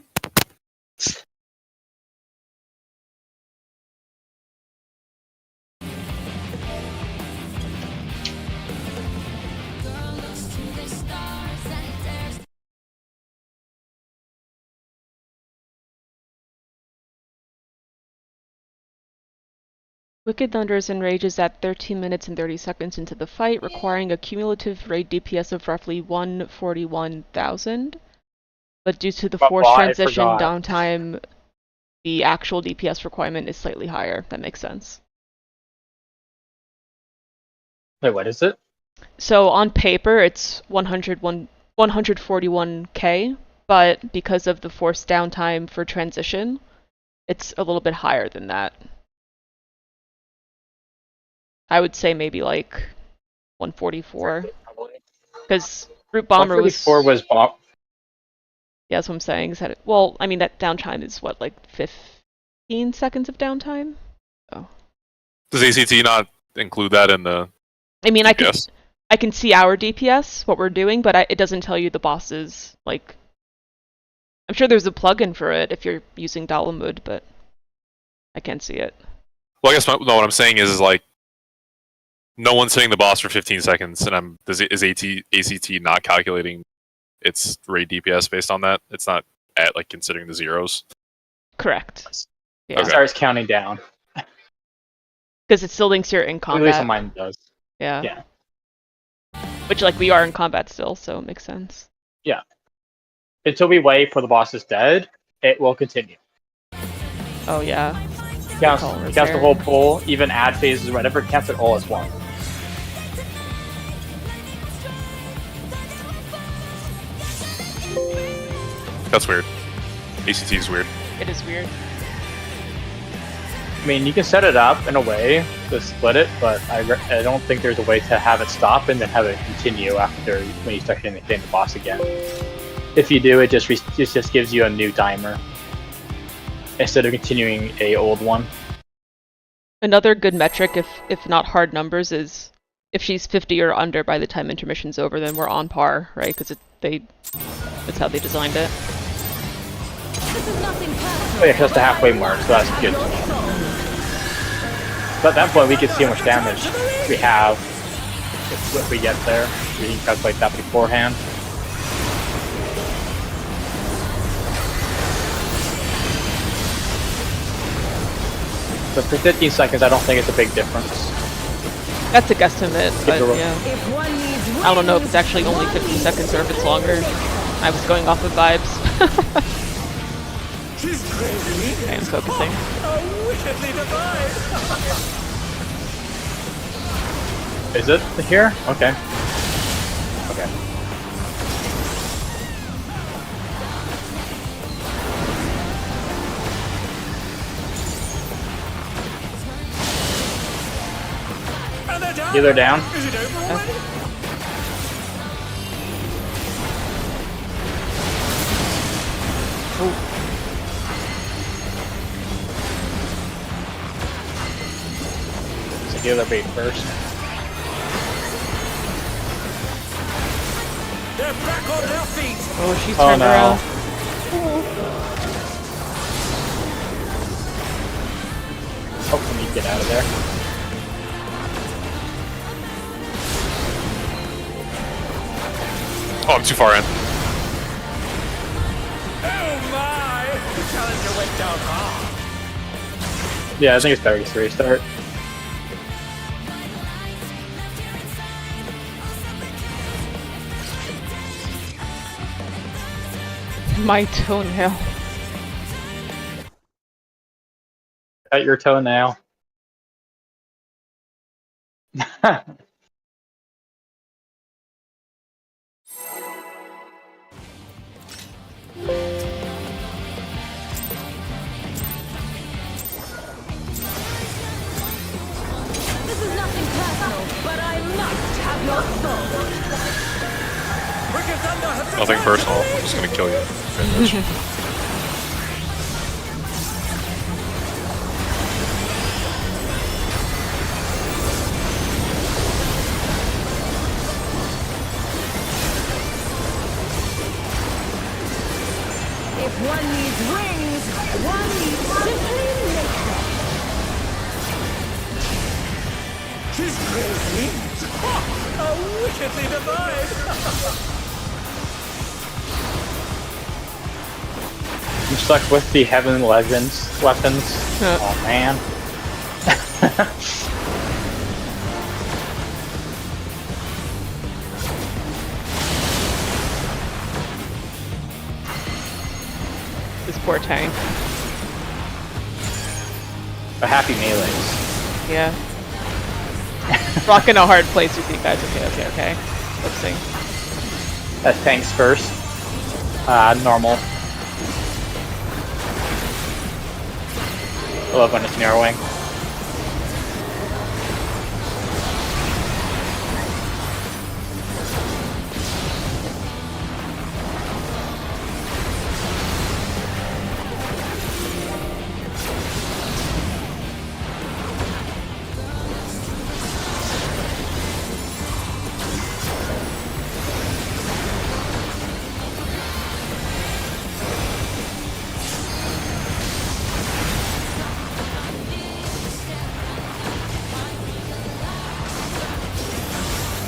S2: Wicked Thunders enrages at 13 minutes and 30 seconds into the fight, requiring a cumulative raid DPS of roughly 141,000. But due to the
S3: But
S2: forced
S3: I
S2: transition
S3: forgot.
S2: downtime, the actual DPS requirement is slightly higher. That makes sense.
S3: Wait, what is it?
S2: So on paper, it's 141k, but because of the forced downtime for transition, it's a little bit higher than that. I would say maybe like 144, because Root Bomber was.
S3: 144 was bomb.
S2: Yeah, that's what I'm saying. Is that well, I mean that downtime is what, like 15 seconds of downtime. Oh.
S1: Does ACT not include that in the?
S2: I mean,
S1: DPS?
S2: I can see our DPS, what we're doing, but it doesn't tell you the bosses. Like, I'm sure there's a plugin for it if you're using Dalamud, but I can't see it.
S1: Well, I guess what I'm saying is like, no one's hitting the boss for 15 seconds, and is ACT not calculating its raid DPS based on that? It's not at like considering the zeros.
S2: Correct. Yeah.
S3: It
S1: Okay.
S3: starts counting down.
S2: Because it still thinks you're in
S3: At least on
S2: combat.
S3: mine does.
S2: Yeah.
S3: Yeah.
S2: Which, like, we are in combat still, so it makes sense.
S3: Until we wait for the boss is dead, it will continue.
S2: Oh, yeah.
S3: Counts,
S2: Call
S3: it counts the
S2: repair.
S3: whole pull, even add phases, whatever, it counts it all as one.
S1: That's weird. ACT is weird.
S2: It is weird.
S3: I mean, you can set it up in a way to split it, but I don't think there's a way to have it stop and then have it continue after when you start hitting the boss again. If you do, it just gives you a new timer instead of continuing a old one.
S2: Another good metric, if not hard numbers, is if she's 50 or under by the time intermission's over, then we're on par, right? Because that's how they designed it.
S4: This is nothing personal.
S3: Oh yeah, 'cause that's the halfway mark, so that's good. So at that point, we can see how much damage we have if we get there. We can calculate that beforehand. So for 15 seconds, I don't think it's a big difference.
S2: That's a guesstimate, but yeah.
S4: If one needs
S2: I don't know if it's actually only 15 seconds or if it's longer. I was going off of vibes.
S5: She's crazy.
S2: I am focusing.
S5: Oh, wickedly divine.
S3: Is it here? Okay. Okay.
S5: And they're down.
S3: Healer down.
S5: Is it over already?
S3: So healer bait first.
S5: They're back on their feet.
S2: Oh, she's
S3: Oh,
S2: turned
S3: no.
S2: around.
S3: Oh, we need to get out of there.
S1: Oh, I'm too far in.
S5: Oh my! The challenger went down hard.
S3: Yeah, I think it's better to restart.
S2: My toenail.
S3: Cut your toenail.
S4: This is nothing personal, but I must have your soul.
S5: Wicked Thunder has
S1: Nothing personal. I'm just gonna kill you. Finish.
S4: If one needs wings, one needs simply make them.
S5: She's crazy. Ha! Oh, wickedly divine.
S3: I'm stuck with the Heaven Legends weapons.
S2: Huh.
S3: Oh man.
S2: This poor tank.
S3: A happy melees.
S2: Yeah. Rocking a hard place with you guys. Okay. Focusing.
S3: That's tanks first. Normal. I love when it's narrowing.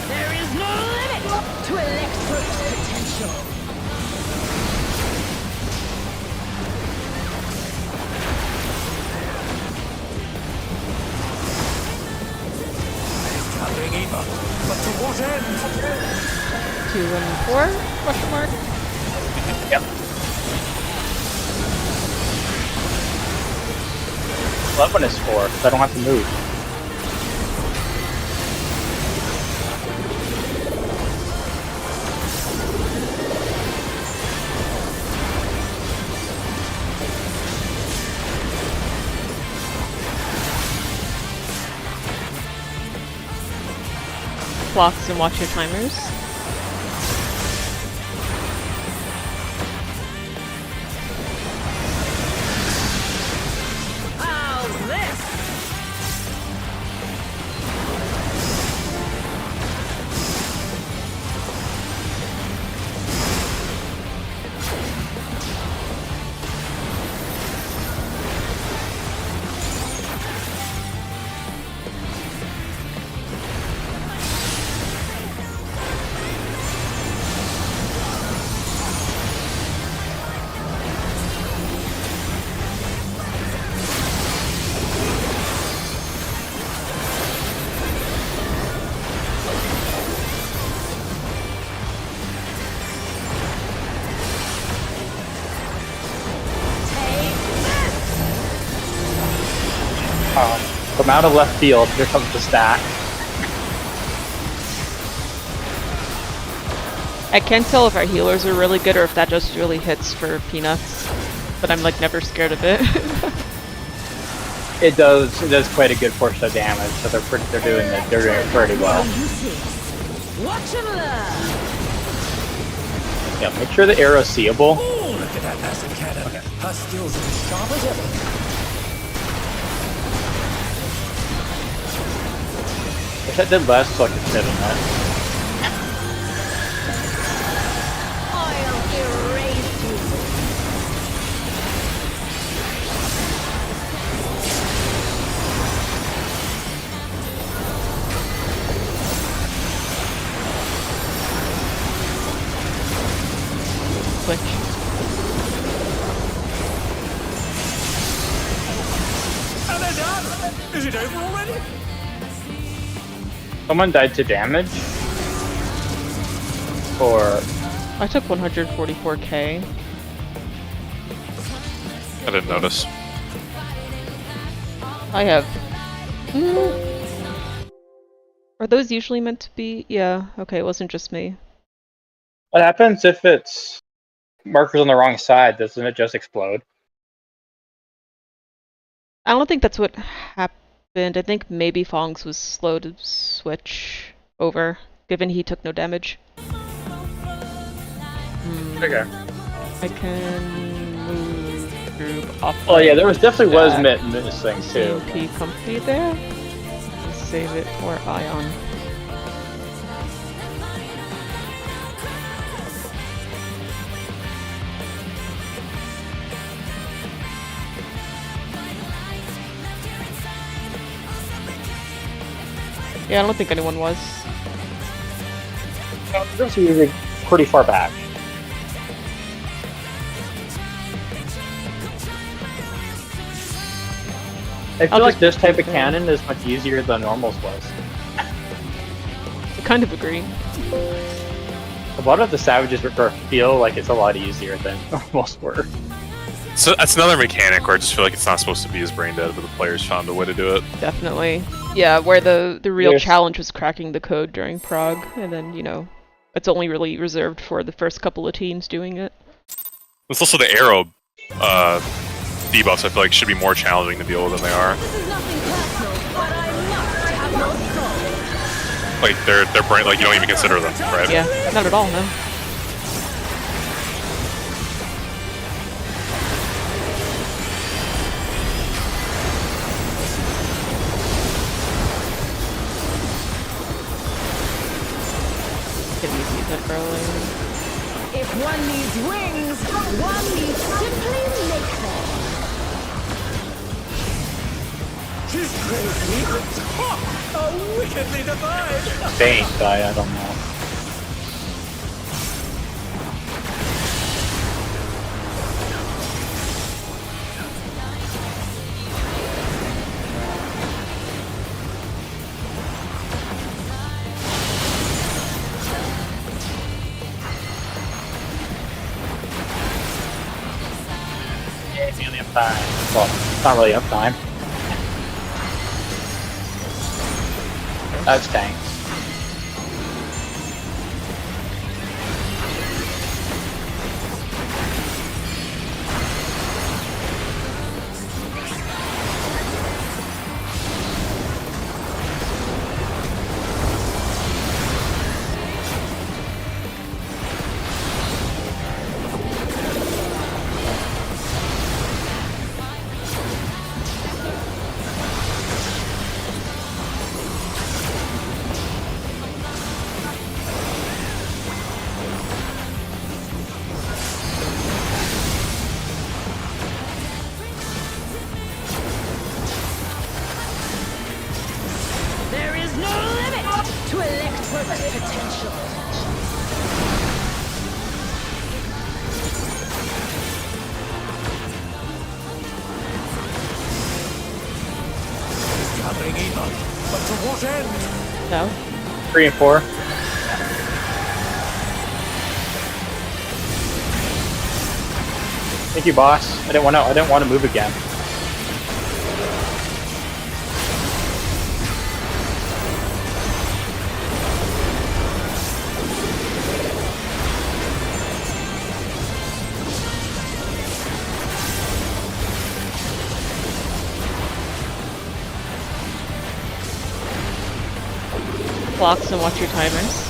S4: There is no limit to Electro's potential.
S5: Gathering Eva. But to what end?
S2: 2 and 4? Question mark.
S3: Yep. Well, that one is 4, because I don't have to move.
S2: clocks and watch your timers.
S4: How's this?
S3: From out of left field, here comes the stack.
S2: I can't tell if our healers are really good or if that just really hits for peanuts. But I'm like never scared of it.
S3: It does quite a good portion of damage, so they're doing it pretty well.
S4: Watch and learn.
S3: Yeah, make sure the arrow's seeable.
S5: Oh, look at that acid cannon.
S3: Okay.
S5: Her skills are as sharp as ever.
S3: Wish I did less so I could sit in that.
S4: I'll erase you.
S2: Switch.
S5: And they're done! Is it over already?
S3: Someone died to damage? Or...
S2: I took 144k.
S1: I didn't notice.
S2: I have. Are those usually meant to be? Yeah, okay, it wasn't just me.
S3: What happens if it's markers on the wrong side? Doesn't it just explode?
S2: I don't think that's what happened. I think maybe Fongs was slow to switch over, given he took no damage.
S3: Okay.
S2: I can move group off.
S3: Oh yeah, there definitely was
S2: that.
S3: missing too.
S2: CP company there. Save it for Ion. Yeah, I don't think anyone was.
S3: Those are usually pretty far back. I feel like this type of cannon is much easier than normals was.
S2: I kind of agree.
S3: A lot of the savages feel like it's a lot easier than normals were.
S1: So that's another mechanic where I just feel like it's not supposed to be as brain dead, but the players found a way to do it.
S2: Definitely. Yeah, where the real
S3: Yes.
S2: challenge was cracking the code during Prague, and then, you know, it's only really reserved for the first couple of teams doing it.
S1: It's also the arrow debuffs I feel like should be more challenging to deal with than they are.
S4: This is nothing personal, but I must have your soul.
S1: Like they're brain, like you don't even consider them, right?
S2: Yeah, not at all, no. Can you see that growing?
S4: If one needs wings, one needs simply make them.
S5: She's crazy! Ha! How wickedly divine!
S3: Faint guy, I don't know. Yeah, it's nearly uptime. Well, it's not really uptime. That's tanks.
S4: Quest potential.
S5: Gathering ether, but to what end?
S2: No.
S3: 3 and 4. Thank you, boss. I didn't want to move again.
S2: Clocks and watch your timers.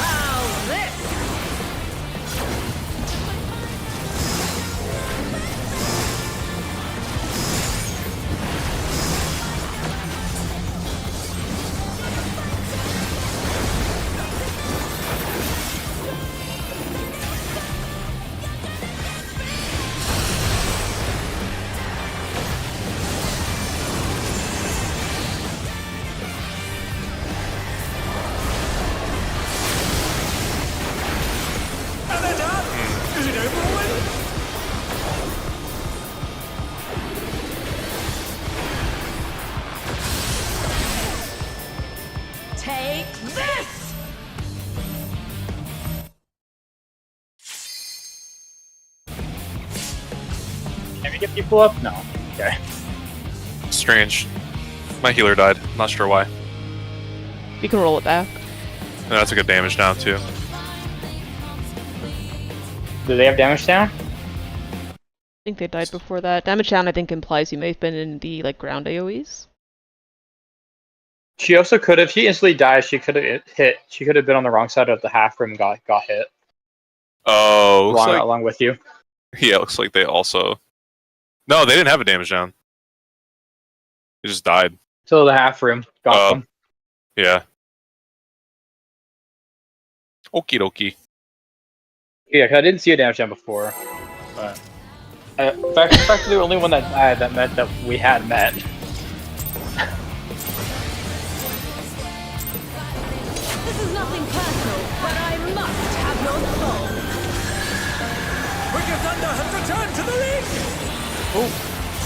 S4: How's this?
S5: And they're done! Is it over already?
S4: Take this!
S3: Can we get people up? No. Okay.
S1: Strange. My healer died. Not sure why.
S2: You can roll it back.
S1: And that's a good damage down too.
S3: Do they have damage down?
S2: I think they died before that. Damage down, I think, implies you may have been in the like ground AoEs.
S3: She also could have. She instantly died. She could have hit. She could have been on the wrong side of the half room. Got hit.
S1: Oh, looks like,
S3: Along with you.
S1: yeah, it looks like they also. No, they didn't have a damage down. They just died.
S3: So the half room got
S1: Oh.
S3: them.
S1: Yeah. Okie dokie.
S3: Yeah, 'cause I didn't see a damage down before. But in fact, the only one that died, that meant that we had met.
S4: This is nothing personal, but I must have your soul.
S5: Wicked Thunder has returned to the ring!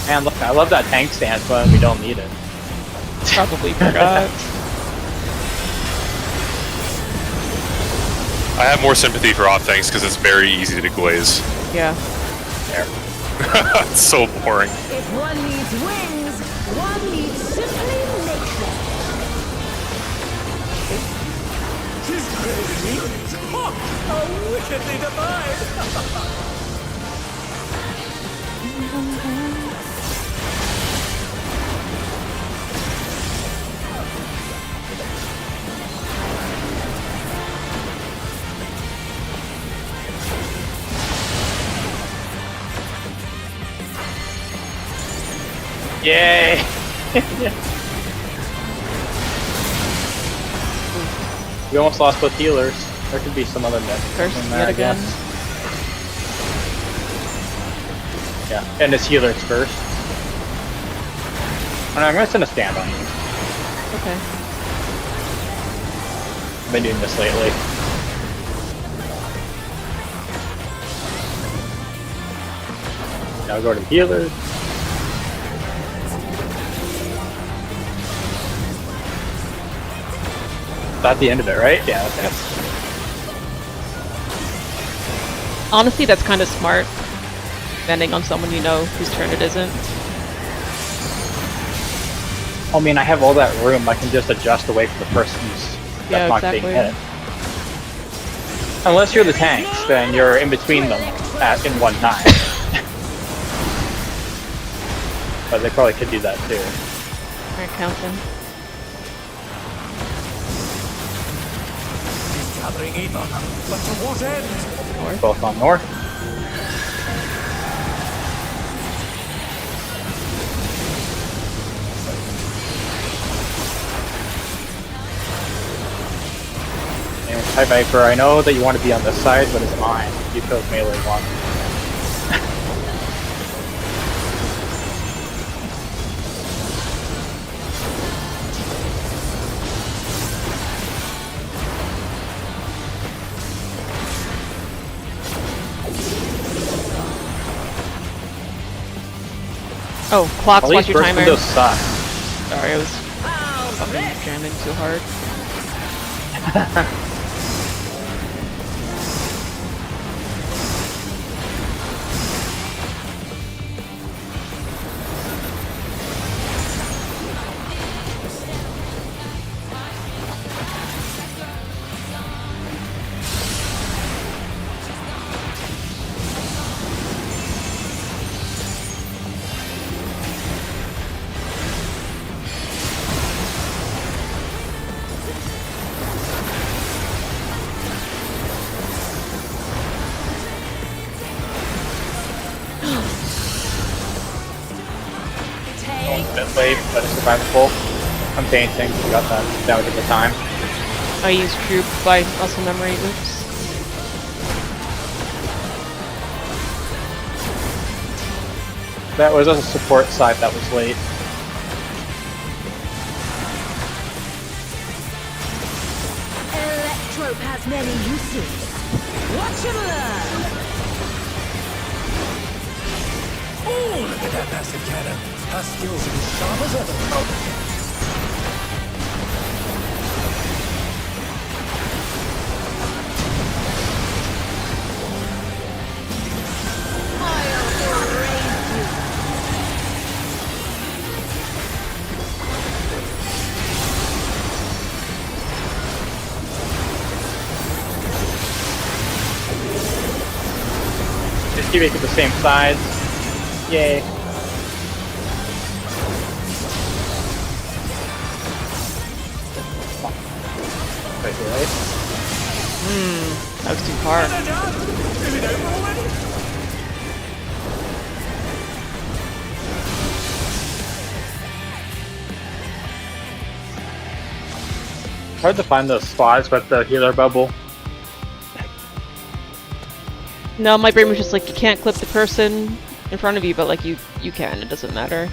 S3: Man, look, I love that tank stance, but we don't need it.
S2: Probably forgot.
S1: I have more sympathy for off tanks because it's very easy to glaze.
S2: Yeah.
S3: There.
S1: It's so boring.
S4: If one needs wings, one needs simply nature.
S5: She's crazy! Ha! How wickedly divine!
S3: Yay! We almost lost both healers. There could be some other myth.
S2: First,
S3: in there,
S2: yet
S3: I
S2: again.
S3: guess. Yeah, and it's healers first. And I'm gonna send a stand on you.
S2: Okay.
S3: I've been doing this lately. Now go to the healers. That's the end of it, right? Yeah, okay.
S2: Honestly, that's kind of smart. Depending on someone you know whose turn it isn't.
S3: I mean, I have all that room. I can just adjust away from the person
S2: Yeah,
S3: that's not
S2: exactly.
S3: being hit. Unless you're the tanks, then you're in between them in one time. But they probably could do that too.
S2: Alright, count them.
S5: Gathering ether, but to what end?
S2: North.
S3: Both on north. And Hi Viper, I know that you want to be on this side, but it's mine. You chose melee one.
S2: Oh, clocks,
S3: At
S2: watch
S3: least
S2: your
S3: burst
S2: timer.
S3: windows suck.
S2: Sorry, I was fucking jamming too hard.
S3: Bit late, but it's survivable. I'm fainting. We got that damage at the time.
S2: I use troop by muscle memory. Oops.
S3: That was a support side that was late.
S4: Electrope has many uses. Watch and learn.
S5: Oh, look at that massive cannon. Her skills are as sharp as ever.
S4: I'll raise you.
S3: Just keep making the same sides. Yay. Wait, right?
S2: That was too far.
S5: Is it over already?
S3: Hard to find those spots with the healer bubble.
S2: No, my brain was just like, you can't clip the person in front of you, but like you can. It doesn't matter.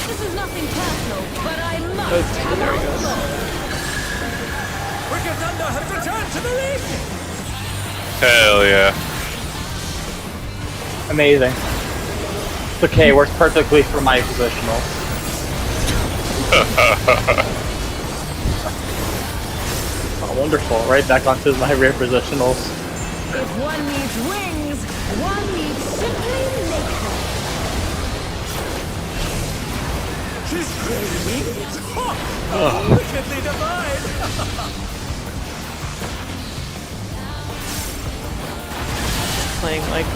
S4: This is nothing personal, but I must have
S2: there he
S4: your
S2: goes.
S4: soul.
S5: Wicked Thunder has returned to the league!
S1: Hell yeah.
S3: Amazing. It's okay, works perfectly for my positional. Oh, wonderful. Right back onto my rear positionals.
S4: If one needs wings, one needs simply nature.
S5: She's creating wings! Ha! Wickedly divine!
S2: Playing like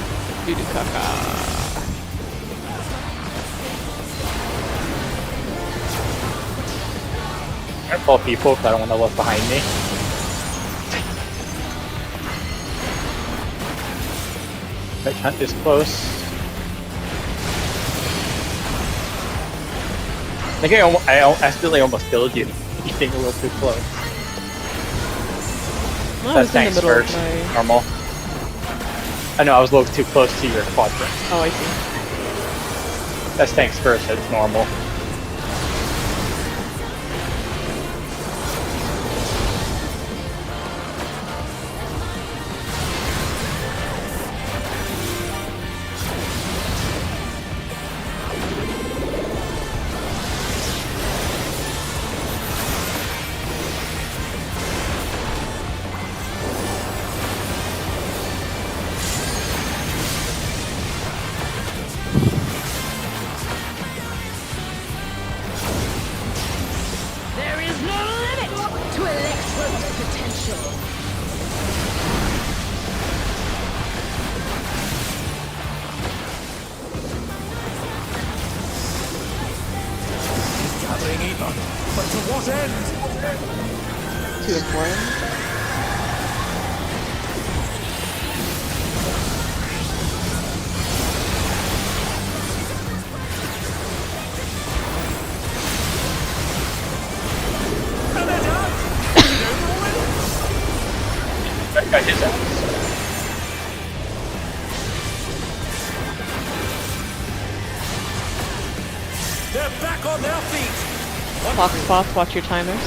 S2: doo-doo caca.
S3: Careful, people, because I don't want to look behind me. That hunt is close. I think I accidentally almost killed you. You're being a little too close.
S2: Well, I
S3: That's
S2: was in the
S3: tanks
S2: middle
S3: first.
S2: of my...
S3: Normal. I know, I was a little too close to your quadrant.
S2: Oh, I see.
S3: That's tanks first, it's normal.
S4: There is no limit to Electrope's potential.
S5: Gathering even, but to what end?
S2: Too important.
S3: That got his ass.
S5: They're back on their feet.
S2: Clock spots, watch your timers.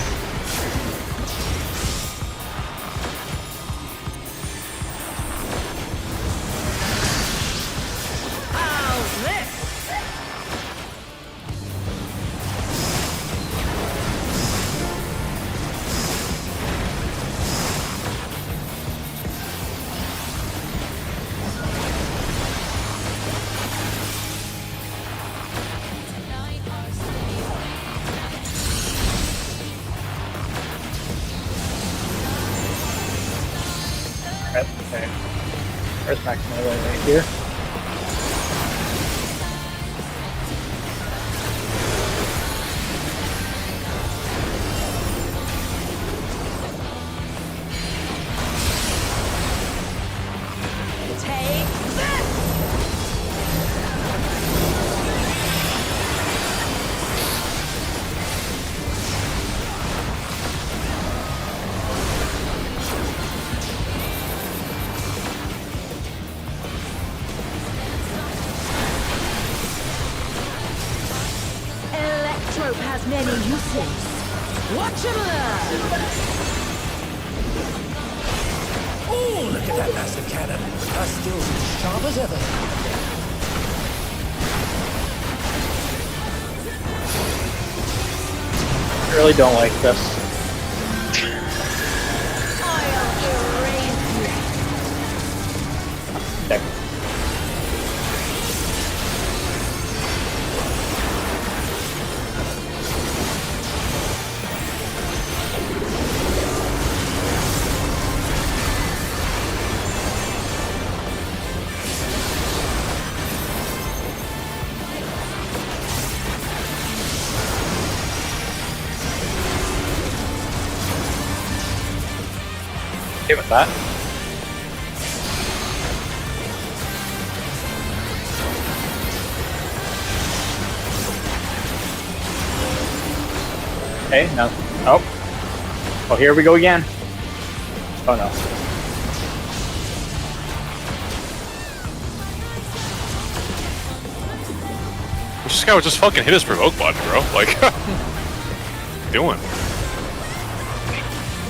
S4: How's this?
S3: Okay. There's Max Melee right here.
S4: Take this! Electrope has many uses. Watch and learn!
S5: Oh, look at that massive cannon. Her skills as sharp as ever.
S3: I really don't like this.
S4: I'll erase you.
S3: Okay. Okay with that. Okay, no. Oh. Oh, here we go again. Oh no.
S1: This guy would just fucking hit his provoke button, bro. Like, doing.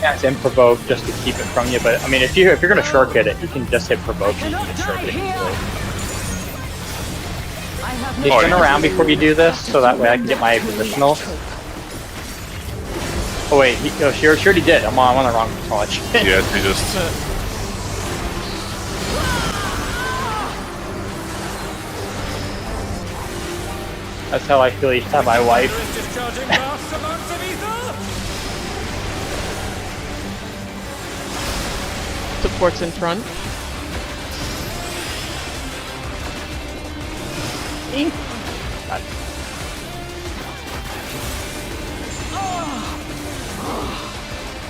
S3: Yeah, it's in provoke just to keep it from you, but I mean, if you're gonna shortcut it, you can just hit provoke and you can shortcut it easily.
S4: I have
S3: You
S1: Oh,
S3: turn
S1: yeah.
S3: around before you do this, so that way I can get my positional. Oh wait, she already did. I'm on the wrong touch.
S1: Yeah, he just.
S3: That's how I feel each time I wipe.
S5: Discharging vast amounts of ether.
S2: Supports in front.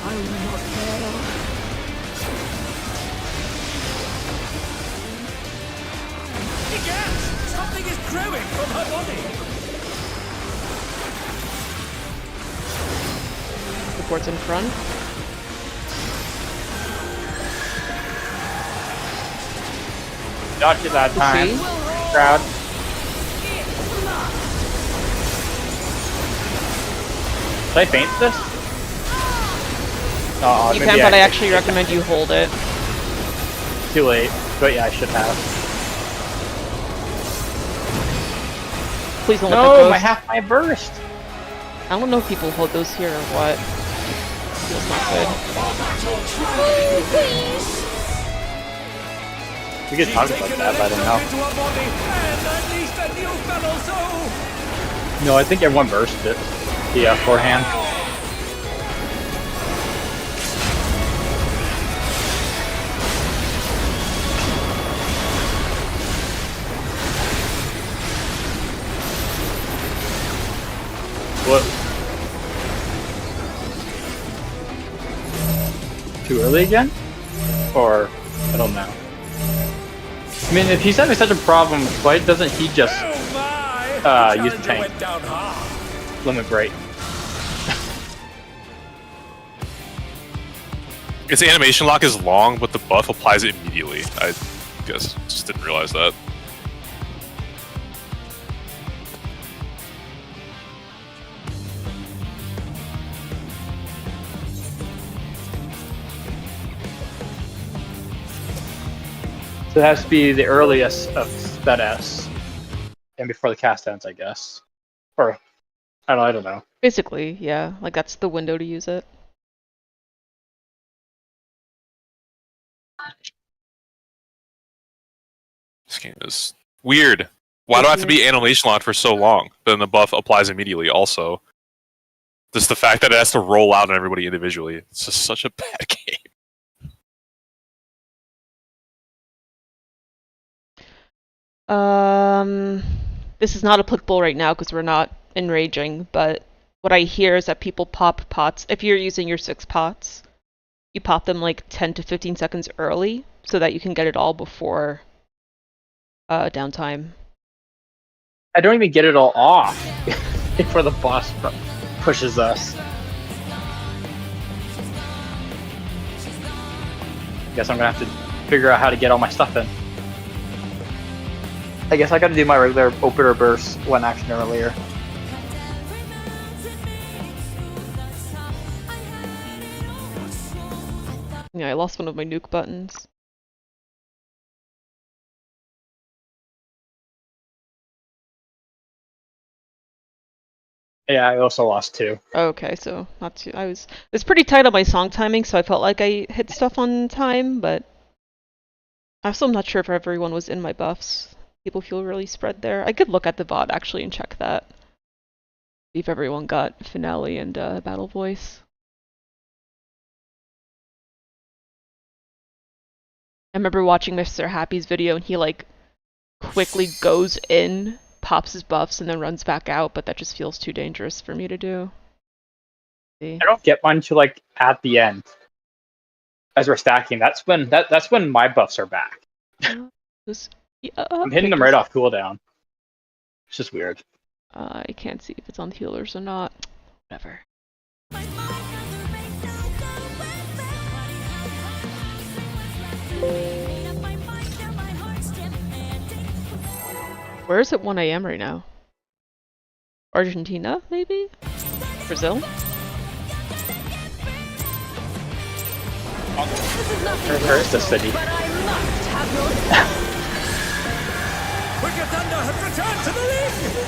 S4: I will not fail.
S5: Egad! Something is growing from her body.
S2: Supports in front.
S3: Dodge it that time.
S2: See?
S3: Crowd. Should I feint this? Oh,
S2: You
S3: maybe
S2: can, but I actually recommend you hold it.
S3: Too late. But yeah, I should have.
S2: Please don't let that
S3: No,
S2: ghost.
S3: my burst.
S2: I don't know if people hold those here or what. Feels not good.
S3: We could talk about that, but I don't know.
S5: Into her body and unleashed a new fellow soul.
S3: No, I think everyone burst it. The forehand. What? Too early again? Or I don't know. I mean, if he's having such a problem, why doesn't he just
S5: Oh my!
S3: use
S5: Challenger
S3: tank?
S5: went down hard.
S3: limit break?
S1: Its animation lock is long, but the buff applies it immediately. I guess just didn't realize that.
S3: So it has to be the earliest of that S, and before the cast ends, I guess. Or I don't know.
S2: Basically, yeah. Like that's the window to use it.
S1: This game is weird. Why do I have to be animation locked for so long? Then the buff applies immediately. Also, just the fact that it has to roll out on everybody individually. It's just such a bad game.
S2: This is not applicable right now because we're not enraging, but what I hear is that people pop pots. If you're using your 6 pots, you pop them like 10 to 15 seconds early so that you can get it all before downtime.
S3: I don't even get it all off before the boss pushes us. Guess I'm gonna have to figure out how to get all my stuff in. I guess I gotta do my regular open or burst one action earlier.
S2: Yeah, I lost one of my nuke buttons.
S3: Yeah, I also lost 2.
S2: Okay, so not too. It was pretty tight on my song timing, so I felt like I hit stuff on time, but I'm still not sure if everyone was in my buffs. People feel really spread there. I could look at the VOD actually and check that. See if everyone got finale and battle voice. I remember watching Mr. Happy's video and he like quickly goes in, pops his buffs, and then runs back out, but that just feels too dangerous for me to do. See?
S3: I don't get mine till like at the end. As we're stacking, that's when my buffs are back. I'm hitting them right off cooldown. It's just weird.
S2: I can't see if it's on healers or not. Whatever. Where is it 1 AM right now? Argentina, maybe? Brazil?
S3: Where's the city?
S4: But I must have your
S5: Wicked Thunder has returned to the league!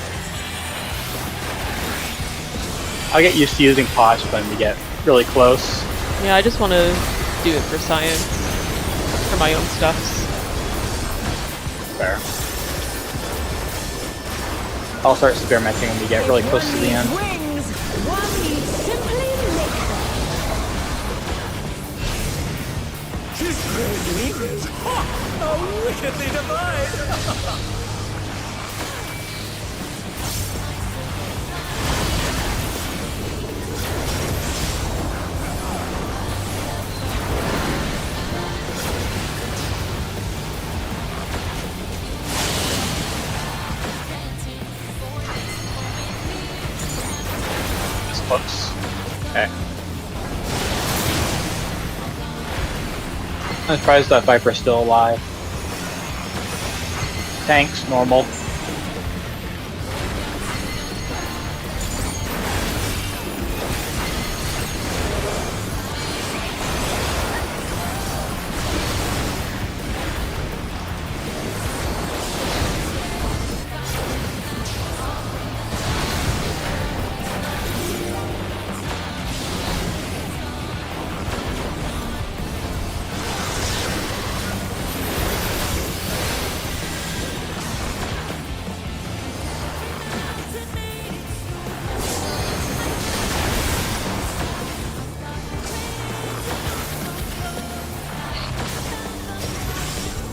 S3: I'll get used to using pots when we get really close.
S2: Yeah, I just want to do it for science. For my own stuffs.
S3: Fair. I'll start experimenting when we get really close to the end.
S4: wings. One needs simply lick them.
S5: She's crazy! Ha! How wickedly divine!
S3: This close. Okay. I'm surprised that Viper's still alive. Tanks, normal.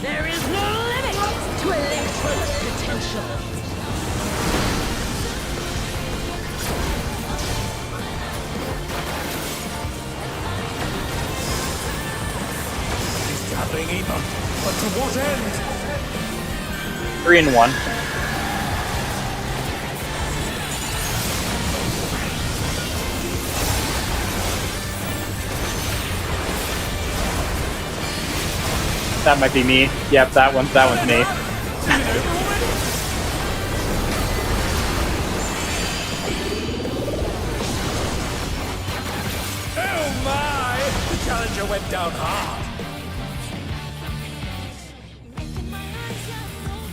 S4: There is no limit to electro's potential.
S5: She's gathering even, but to what end?
S3: 3 and 1. That might be me. Yep, that one's me.
S5: Oh my! The challenger went down hard.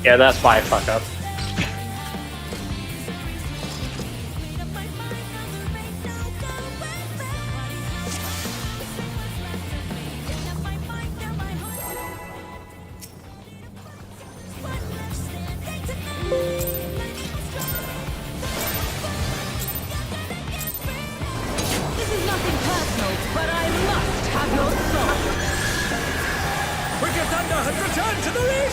S3: Yeah, that's my fuck up.
S4: This is nothing personal, but I must have your soul.
S5: Wicked Thunder has returned to the ring!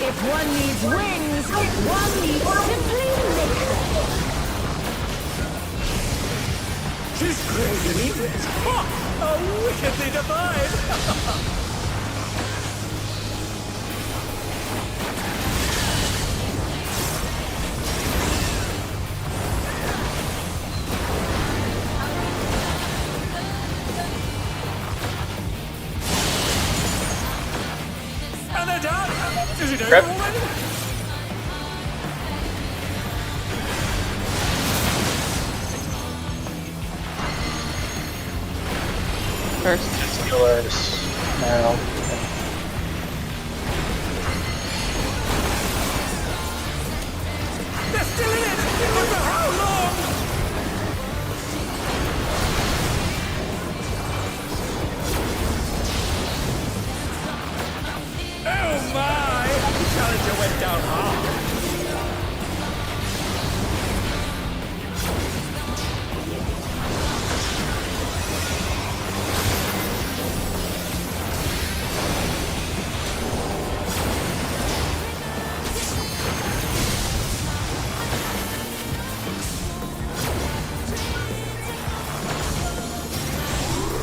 S4: If one needs wings, one needs simply lick them.
S5: She's crazy in English! Ha! How wickedly divine! And they're down! Is it over
S3: Rip.
S5: already?
S2: First.
S3: Steelers. No.
S5: They're still in it! But for how long? Oh my! Challenger went down hard.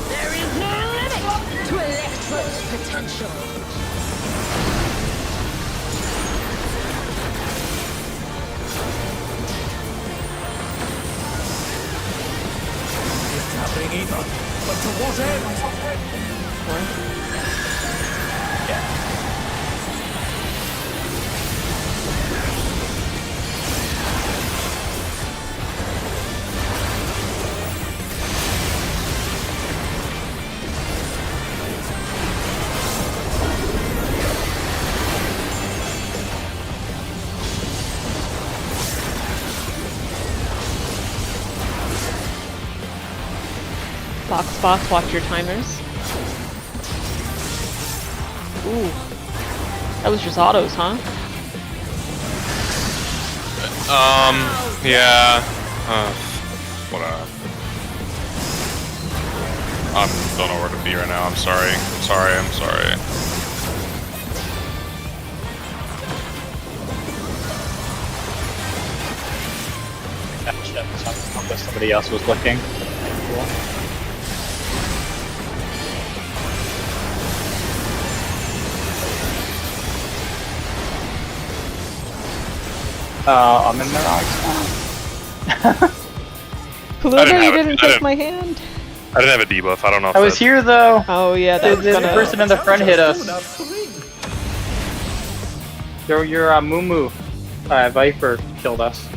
S4: There is no limit to Electro's potential.
S5: It's happening either. But to what end?
S2: Box, watch your timers. Ooh. That was just autos, huh?
S1: Yeah. Whatever. I don't know where to be right now. I'm sorry. I'm sorry.
S3: Somebody else was looking. I'm in the wrong spot.
S2: Clover, you didn't
S1: I
S2: take
S1: didn't-
S2: my hand.
S1: I didn't have a debuff. I don't know if
S3: I was
S1: that-
S3: here though.
S2: Oh yeah, that was
S3: The
S2: gonna.
S3: person in the front hit us.
S5: Challenger's full enough to ring.
S3: Your Moo Viper killed us.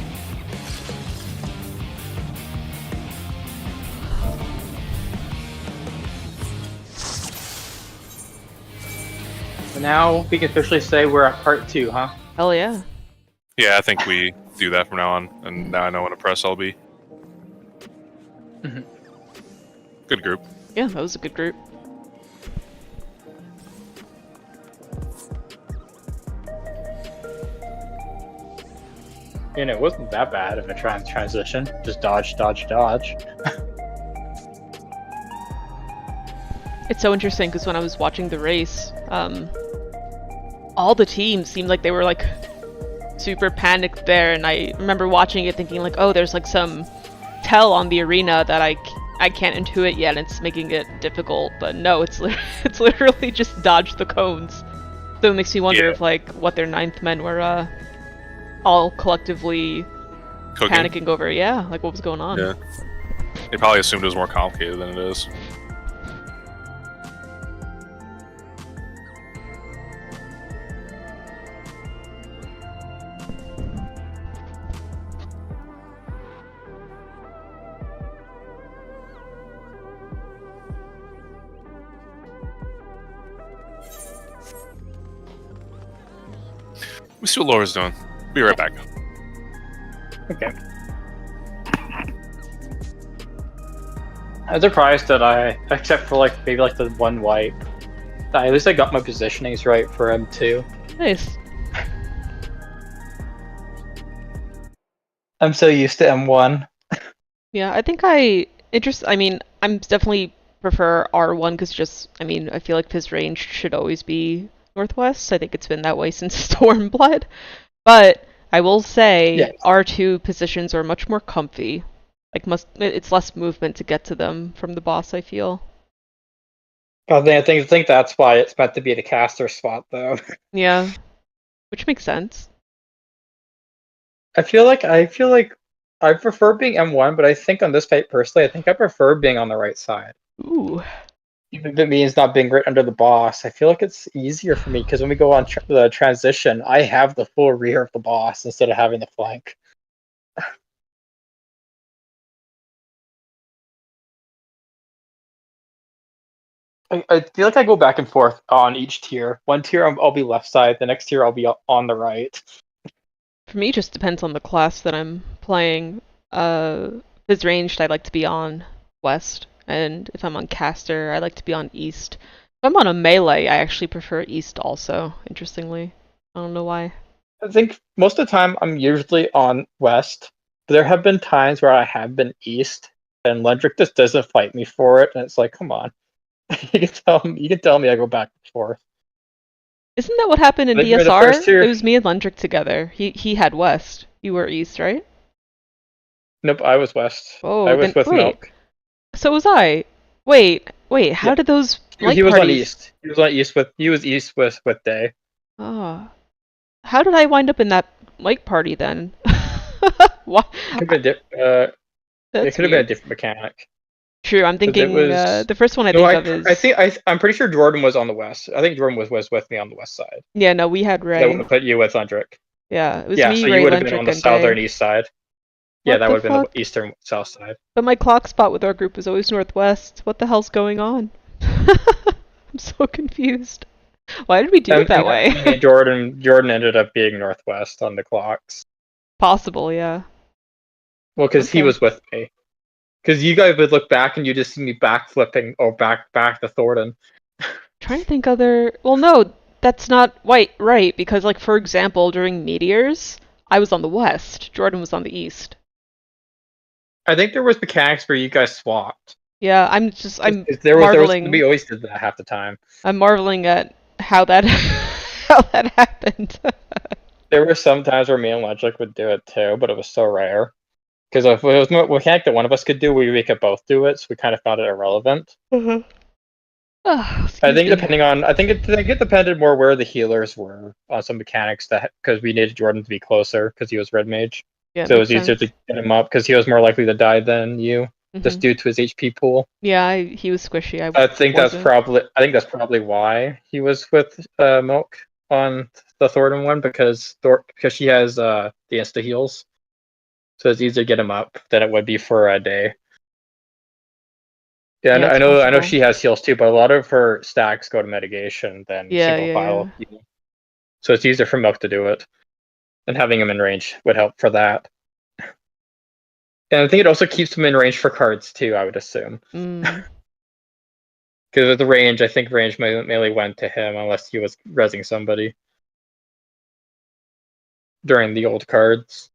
S3: So now we can officially say we're at part 2, huh?
S2: Hell yeah.
S1: Yeah, I think we do that from now on, and now I know when to press LB.
S3: Mhm.
S1: Good group.
S2: Yeah, that was a good group.
S3: And it wasn't that bad of a transition. Just dodge, dodge, dodge.
S2: It's so interesting because when I was watching the race, all the teams seemed like they were like super panicked there, and I remember watching it thinking like, oh, there's like some tell on the arena that I can't intuit yet, and it's making it difficult. But no, it's it's literally just dodge the cones. So it makes me wonder
S1: Yeah.
S2: if like what their ninth men were all collectively
S1: Cooking.
S2: panicking over. Yeah, like what was going on.
S1: Yeah. They probably assumed it was more complicated than it is. Let me see what Laura's doing. Be right back.
S3: Okay. I'm surprised that except for like maybe like the one wipe, at least I got my positionings right for M2.
S2: Nice.
S3: I'm so used to M1.
S2: Yeah, I think I mean, I'm definitely prefer R1 because I feel like his range should always be northwest. I think it's been that way since Stormblood. But I will say
S3: Yes.
S2: R2 positions are much more comfy. Like it's less movement to get to them from the boss, I feel.
S3: I think that's why it's meant to be the caster spot though.
S2: Yeah. Which makes sense.
S3: I feel like I prefer being M1, but I think on this fight personally, I think I prefer being on the right side.
S2: Ooh.
S3: Even if it means not being right under the boss, I feel like it's easier for me because when we go on the transition, I have the full rear of the boss instead of having the flank. I feel like I go back and forth on each tier. One tier I'll be left side, the next tier I'll be on the right.
S2: For me, it just depends on the class that I'm playing. If it's ranged, I like to be on west, and if I'm on caster, I like to be on east. If I'm on a melee, I actually prefer east also, interestingly. I don't know why.
S3: I think most of the time I'm usually on west, but there have been times where I have been east, and Lendrick just doesn't fight me for it, and it's like, come on. You can tell me I go back and forth.
S2: Isn't that what happened in
S3: I think you're the
S2: BSR?
S3: first tier.
S2: It was me and Lendrick together. He had west. You were east, right?
S3: Nope, I was west.
S2: Oh,
S3: I was
S2: then
S3: with
S2: wait.
S3: Milk.
S2: So was I. Wait. How
S3: Yeah.
S2: did those light
S3: He was on
S2: parties?
S3: east. He was on east with Day.
S2: Oh. How did I wind up in that light party then? What?
S3: It could have been it
S2: That's
S3: could have been a
S2: weird.
S3: different mechanic.
S2: True, I'm
S3: 'Cause it
S2: thinking
S3: was
S2: the first one I
S3: no,
S2: think of is
S3: I'm pretty sure Jordan was on the west. I think Jordan was with me on the west side.
S2: yeah, no, we had
S3: That would
S2: Ray.
S3: have put you with Lendrick.
S2: Yeah, it was
S3: Yeah,
S2: me,
S3: so you
S2: Ray,
S3: would have been on
S2: Lendrick,
S3: the
S2: and
S3: southern
S2: Day.
S3: east side. Yeah,
S2: What
S3: that
S2: the
S3: would have been
S2: fuck?
S3: the eastern south side.
S2: But my clock spot with our group was always northwest. What the hell's going on? I'm so confused. Why did we do it that way?
S3: And Jordan ended up being northwest on the clocks.
S2: Possible, yeah.
S3: Well, because he
S2: Okay.
S3: was with me. Because you guys would look back and you just see me backflipping or back to Thornton.
S2: Trying to think other. Well, no, that's not right because, like, for example, during meteors, I was on the west. Jordan was on the east.
S3: I think there was mechanics where you guys swapped.
S2: Yeah, I'm marveling.
S3: We always did that half the time.
S2: I'm marveling at how that how that happened.
S3: There were some times where me and Logic would do it too, but it was so rare. Because if it was a mechanic that one of us could do, we could both do it, so we kind of found it irrelevant.
S2: Oh,
S3: I think
S2: excuse me.
S3: I think it depended more where the healers were on some mechanics that because we needed Jordan to be closer because he was red mage,
S2: Yeah,
S3: so it was
S2: makes
S3: easier
S2: sense.
S3: to get him up because he was more likely to die than you, just
S2: Mhm.
S3: due to his HP pool.
S2: Yeah, he was squishy. I
S3: I think that's probably why he was with Milk on the Thornton one because she has the insta heals, so it's easier to get him up than it would be for a Day. Yeah,
S2: Yeah, it's
S3: I know
S2: possible.
S3: she has heals too, but a lot of her stacks go to mitigation than
S2: Yeah,
S3: single file heal. So it's easier for Milk to do it, and having him in range would help for that. And I think it also keeps him in range for cards too. I would assume
S2: Mm.
S3: because with the range, I think range mainly went to him unless he was rezzing somebody during the old cards.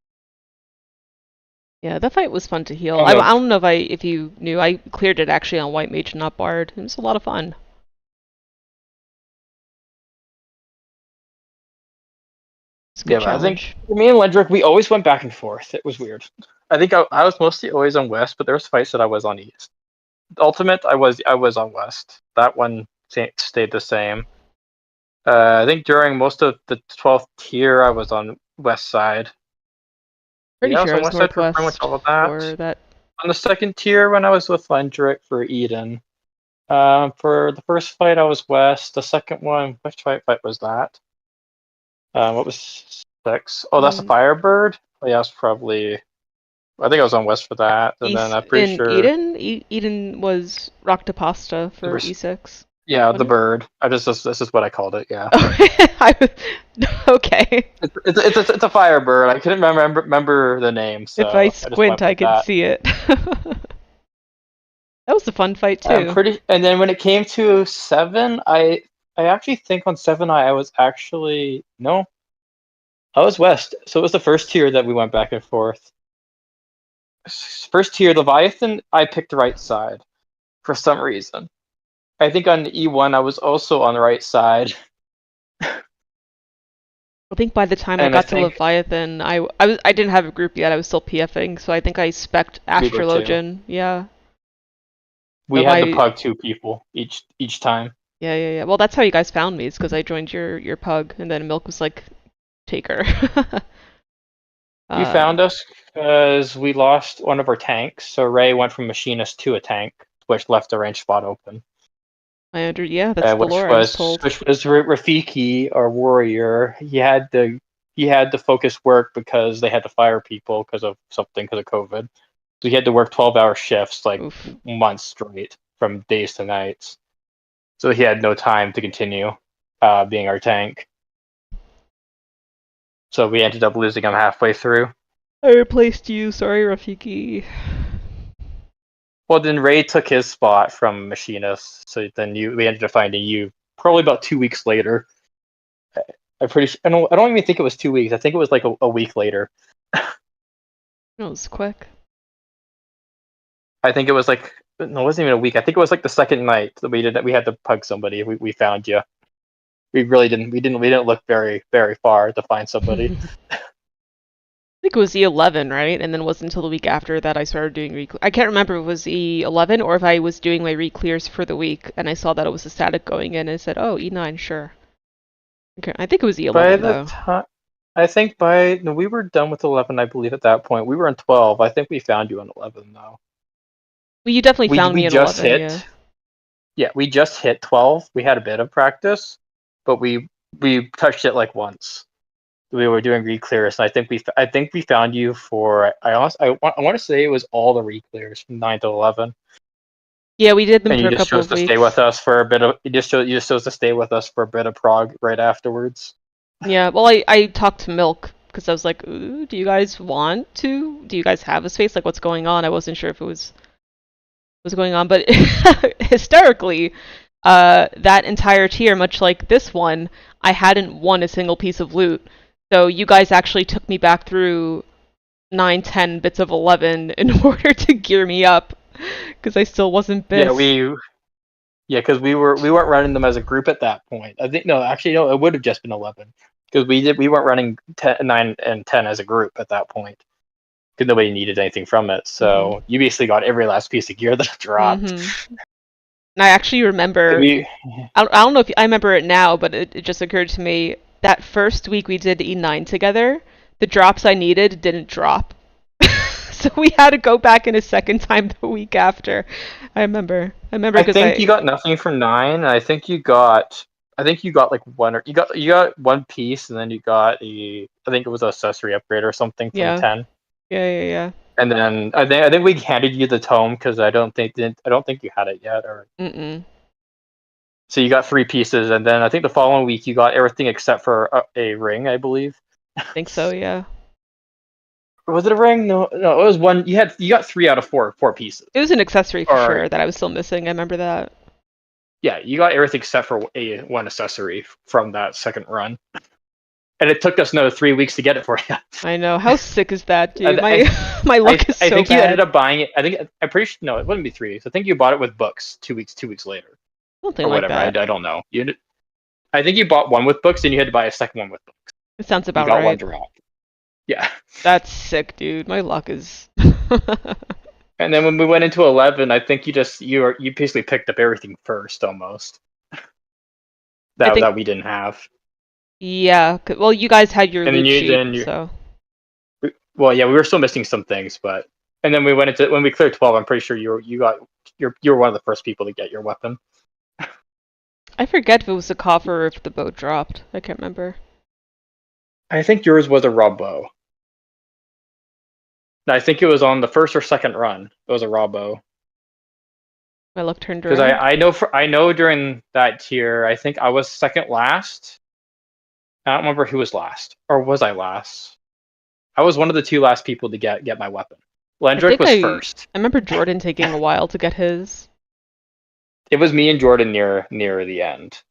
S2: Yeah, that fight was fun to heal.
S3: Oh
S2: I
S3: no,
S2: don't know if you knew, I cleared it actually on White Mage, not Bard. It was a lot of fun. It's a good
S3: yeah, but I think
S2: challenge.
S3: for me and Lendrick, we always went back and forth. It was weird. I think I was mostly always on West, but there was fights that I was on East. Ultimate, I was on West. That one stayed the same. I think during most of the 12th tier, I was on West side.
S2: Pretty
S3: Yeah, I was
S2: sure I
S3: on
S2: was
S3: West side for pretty much
S2: northwest
S3: all of that.
S2: for that.
S3: On the second tier, when I was with Lendrick for Eden. For the first fight, I was West. The second one, which fight was that? What was 6? Oh, that's a
S2: Mm,
S3: Firebird. Oh, yeah, it's probably. I think I was on West for that, and then
S2: East
S3: I'm pretty
S2: in
S3: sure
S2: Eden. Eden was Rock to Pasta
S3: there
S2: for
S3: was
S2: E6.
S3: Yeah,
S2: What
S3: the
S2: is-
S3: bird. This is what I called it. Yeah,
S2: Okay.
S3: it's a firebird. I couldn't remember the name,
S2: If I
S3: so I just
S2: squint,
S3: went
S2: I
S3: with
S2: can
S3: that.
S2: see it. That was a fun fight
S3: I'm
S2: too.
S3: pretty. And then when it came to 7, I actually think on 7 I was actually no, I was west. So it was the first tier that we went back and forth. First tier Leviathan, I picked the right side for some reason. I think on E1 I was also on the right side,
S2: I think by the time I
S3: and I
S2: got to
S3: think
S2: Leviathan, I didn't have a group yet. I was still PFing, so I think I spec'd
S3: we were too.
S2: Astrologian. Yeah.
S3: We
S2: But
S3: had to
S2: my
S3: pug 2 people each time.
S2: yeah. Well, that's how you guys found me. Is because I joined your pug, and then Milk was like, take her.
S3: You
S2: uh,
S3: found us because we lost one of our tanks, so Ray went from machinist to a tank, which left the range spot open.
S2: yeah, that's the lore I was told.
S3: Which was Rafiki, our warrior. He had to focus work because they had to fire people because of COVID. So he had to work 12-hour shifts like
S2: Oof.
S3: months straight from days to nights. So he had no time to continue being our tank. So we ended up losing him halfway through.
S2: I replaced you. Sorry, Rafiki.
S3: Well, then Ray took his spot from machinist. So then we ended up finding you probably about 2 weeks later. I'm pretty sure. I don't even think it was 2 weeks. I think it was like a week later.
S2: That was quick.
S3: I think it was like no, it wasn't even a week. I think it was like the second night that we had to pug somebody. We found you. We really didn't. We didn't look very far to find somebody.
S2: I think it was E11, right? And then it wasn't until the week after that I started doing I can't remember if it was E11 or if I was doing my re-clears for the week and I saw that it was a static going in and I said, oh, E9, sure. Okay, I think it was
S3: By
S2: E11
S3: the
S2: though.
S3: time I think by no, we were done with 11. I believe at that point we were in 12. I think we found you on 11 though.
S2: Well, you definitely found
S3: We
S2: me at
S3: just
S2: 11, yeah.
S3: hit. Yeah, we just hit 12. We had a bit of practice, but we touched it like once. We were doing re-clears, and I think we found you for I want to say it was all the re-clears from 9 to 11,
S2: Yeah, we did them
S3: and
S2: for
S3: you
S2: a
S3: just
S2: couple
S3: chose
S2: of
S3: to stay with
S2: weeks.
S3: us for a bit of you just chose to stay with us for a bit of prog right afterwards.
S2: Yeah, well, I talked to Milk because I was like, ooh, do you guys want to? Do you guys have a space? Like, what's going on? I wasn't sure if it was going on, but hysterically, that entire tier, much like this one, I hadn't won a single piece of loot. So you guys actually took me back through 9, 10 bits of 11 in order to gear me up, because I still wasn't
S3: Yeah,
S2: bis.
S3: because we weren't running them as a group at that point. I think no, actually no, it would have just been 11 because we weren't running 9 and 10 as a group at that point because nobody needed anything from it.
S2: Mhm.
S3: So you basically got every last piece of gear that dropped.
S2: Mhm. And I actually remember.
S3: We
S2: I don't know if I remember it now, but it just occurred to me that first week we did E9 together. The drops I needed didn't drop. So we had to go back in a second time the week after. I remember. I remember
S3: I
S2: because
S3: think you
S2: I
S3: got nothing from 9. And I think you got like one or you got one piece, and then you got I think it was an accessory upgrade or something from
S2: yeah.
S3: 10.
S2: Yeah.
S3: And then I think we handed you the tome because I don't think you had it yet, or
S2: Mm-mm.
S3: so you got 3 pieces, and then I think the following week you got everything except for a ring, I believe.
S2: Think so, yeah.
S3: Was it a ring? No, no, it was one. You got 3 out of 4 pieces.
S2: It was an accessory for
S3: Or
S2: sure that I was still missing. I remember that.
S3: yeah, you got everything except for one accessory from that second run, and it took us another 3 weeks to get it for you.
S2: I know. How sick is that, dude?
S3: I,
S2: My luck is
S3: I
S2: so
S3: think you ended
S2: bad.
S3: up buying it. I'm pretty sure. No, it wouldn't be 3 weeks. I think you bought it with books 2 weeks later
S2: Something
S3: or
S2: like
S3: whatever. I
S2: that.
S3: don't know. I think you bought one with books, and you had to buy a second one with books.
S2: It sounds
S3: You
S2: about
S3: got one
S2: right.
S3: drop. Yeah.
S2: That's sick, dude. My luck is.
S3: And then when we went into 11, I think you basically picked up everything first almost
S2: I think.
S3: that we didn't have.
S2: Yeah. Well, you guys had your
S3: And
S2: loot sheet,
S3: then you
S2: so.
S3: well, yeah, we were still missing some things, but and then we went into when we cleared 12. I'm pretty sure you were one of the first people to get your weapon.
S2: I forget if it was a coffer or if the boat dropped. I can't remember.
S3: I think yours was a Robbo. I think it was on the first or second run. It was a Robbo.
S2: My luck turned
S3: Because
S2: around.
S3: I know during that tier, I think I was second last. I don't remember who was last, or was I last? I was one of the two last people to get my weapon.
S2: I
S3: Lendrick
S2: think
S3: was
S2: I
S3: first.
S2: remember Jordan taking a while to get his.
S3: It was me and Jordan near the end.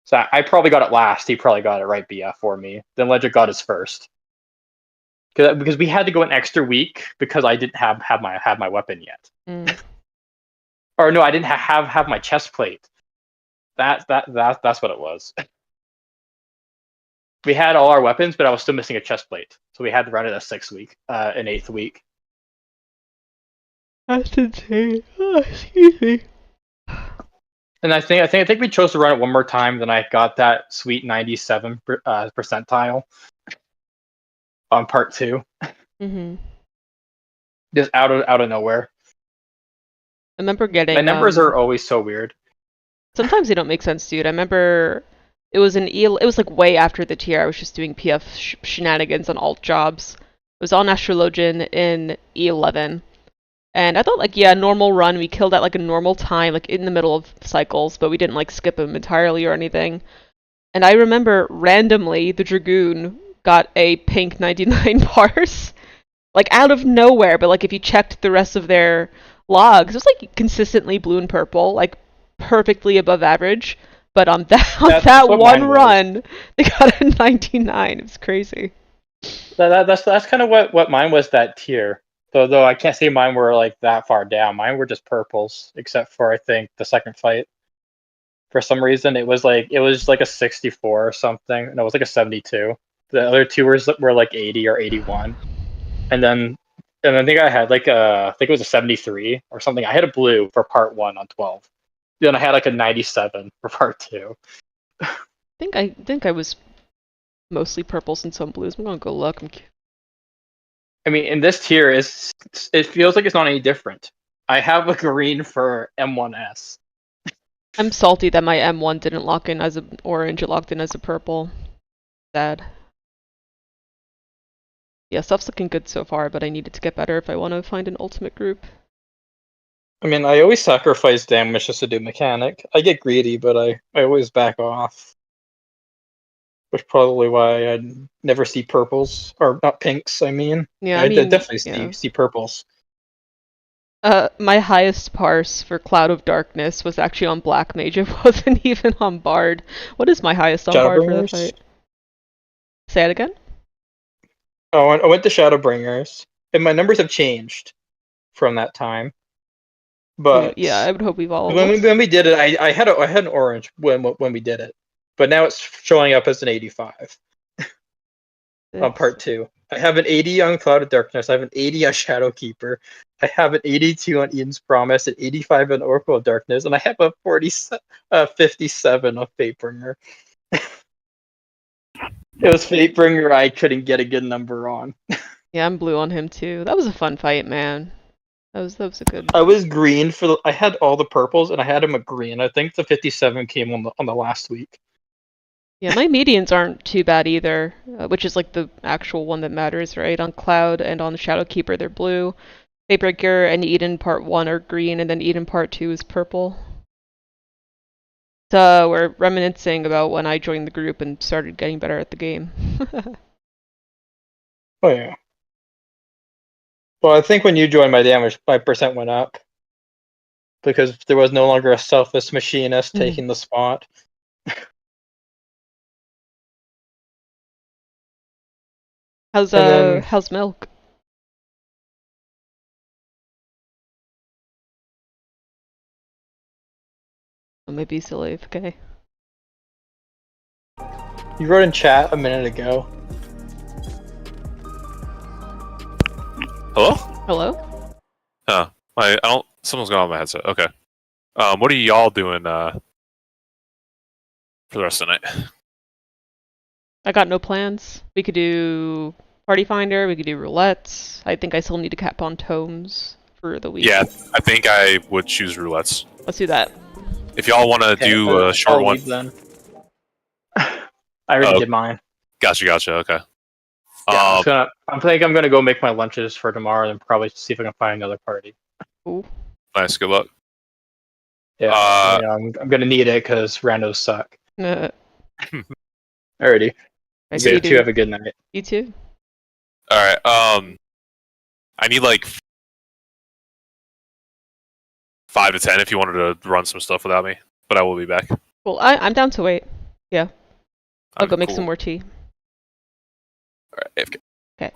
S3: So I probably got it last. He probably got it right before me. Then Lendrick got his first. Because we had to go an extra week because I didn't have my weapon yet.
S2: Mm.
S3: Or no, I didn't have my chest plate. That's what it was. We had all our weapons, but I was still missing a chest plate, so we had to run it a 6th week, an 8th week.
S2: That's insane. Oh, excuse me.
S3: And I think we chose to run it one more time. Then I got that sweet 97 percentile on part 2,
S2: Mhm.
S3: just out of nowhere.
S2: I remember getting
S3: My numbers are always so weird.
S2: sometimes they don't make sense, dude. I remember it was it was like way after the tier. I was just doing PF shenanigans on alt jobs. It was on Astrologian in E11. And I thought, like, yeah, normal run. We killed at, like, a normal time, like, in the middle of cycles, but we didn't, like, skip them entirely or anything. And I remember randomly the Dragoon got a pink 99 bars, like, out of nowhere. But, like, if you checked the rest of their logs, it was, like, consistently blue and purple, like, perfectly above average. But on that
S3: what
S2: one
S3: mine was.
S2: run, they got a 99. It was crazy.
S3: That's kind of what mine was that tier. Though I can't say mine were like that far down. Mine were just purples, except for I think the second fight. For some reason, it was like a 64 or something. No, it was like a 72. The other two were like 80 or 81, and I think I had like I think it was a 73 or something. I had a blue for part 1 on 12. Then I had like a 97 for part 2.
S2: I think I was mostly purples and some blues. I'm gonna go look.
S3: I mean, in this tier, it feels like it's not any different. I have a green for M1s.
S2: I'm salty that my M1 didn't lock in as an orange, it locked in as a purple. Sad. Yeah, stuff's looking good so far, but I need it to get better if I want to find an ultimate group.
S3: I mean, I always sacrifice damage just to do mechanic. I get greedy, but I always back off. Which is probably why I never see purples, or not pinks, I mean.
S2: Yeah,
S3: I
S2: I mean,
S3: definitely
S2: yeah.
S3: see purples.
S2: My highest parse for Cloud of Darkness was actually on Black Mage. It wasn't even on Bard. What is my highest on Bard for the
S3: Shadowbringers?
S2: fight? Say it again?
S3: Oh, I went to Shadowbringers, and my numbers have changed from that time. But
S2: Yeah, I would hope we've all.
S3: when we did it, I had an orange when we did it, but now it's showing up as an 85 on part 2. I have an 80 on Cloud of Darkness. I have an 80 on Shadowkeeper. I have an 82 on Eden's Promise, an 85 on Oracle of Darkness, and I have a 57 on Fatebringer. It was Fatebringer I couldn't get a good number on.
S2: Yeah, I'm blue on him too. That was a fun fight, man. That was a good.
S3: I was green I had all the purples and I had him a green. I think the 57 came on the last week.
S2: Yeah, my medians aren't too bad either, which is like the actual one that matters, right? On Cloud and on Shadowkeeper, they're blue. Daybreaker and Eden Part 1 are green, and then Eden Part 2 is purple. So we're reminiscing about when I joined the group and started getting better at the game.
S3: Oh yeah. Well, I think when you joined, my percent went up because there was no longer a selfless machinist taking the spot.
S2: How's Milk? Oh, maybe he's still AFK.
S3: You wrote in chat a minute ago.
S1: Hello?
S2: Hello?
S1: Huh. I don't. Someone's going on my headset. Okay. What are y'all doing for the rest of the night?
S2: I got no plans. We could do Party Finder, we could do roulettes. I think I still need to cap on tomes for the week.
S1: Yeah, I think I would choose roulettes.
S2: Let's do that.
S1: If y'all want to do a short
S3: I'll
S1: one.
S3: leave then. I already did mine.
S1: Gotcha. Okay.
S3: Yeah, I'm gonna go make my lunches for tomorrow and probably see if I can find another party.
S2: Ooh.
S1: Nice. Good luck.
S3: Yeah, I'm gonna need it because randos suck.
S2: Uh,
S3: Alrighty.
S2: I
S3: You
S2: see,
S3: two
S2: dude.
S3: have a good night.
S2: You too.
S1: All right. I need like 5 to 10 if you wanted to run some stuff without me, but I will be back.
S2: Cool. I'm down to wait. Yeah. I'll go make
S1: Cool.
S2: some more tea.
S1: All right. AFK.
S2: Okay.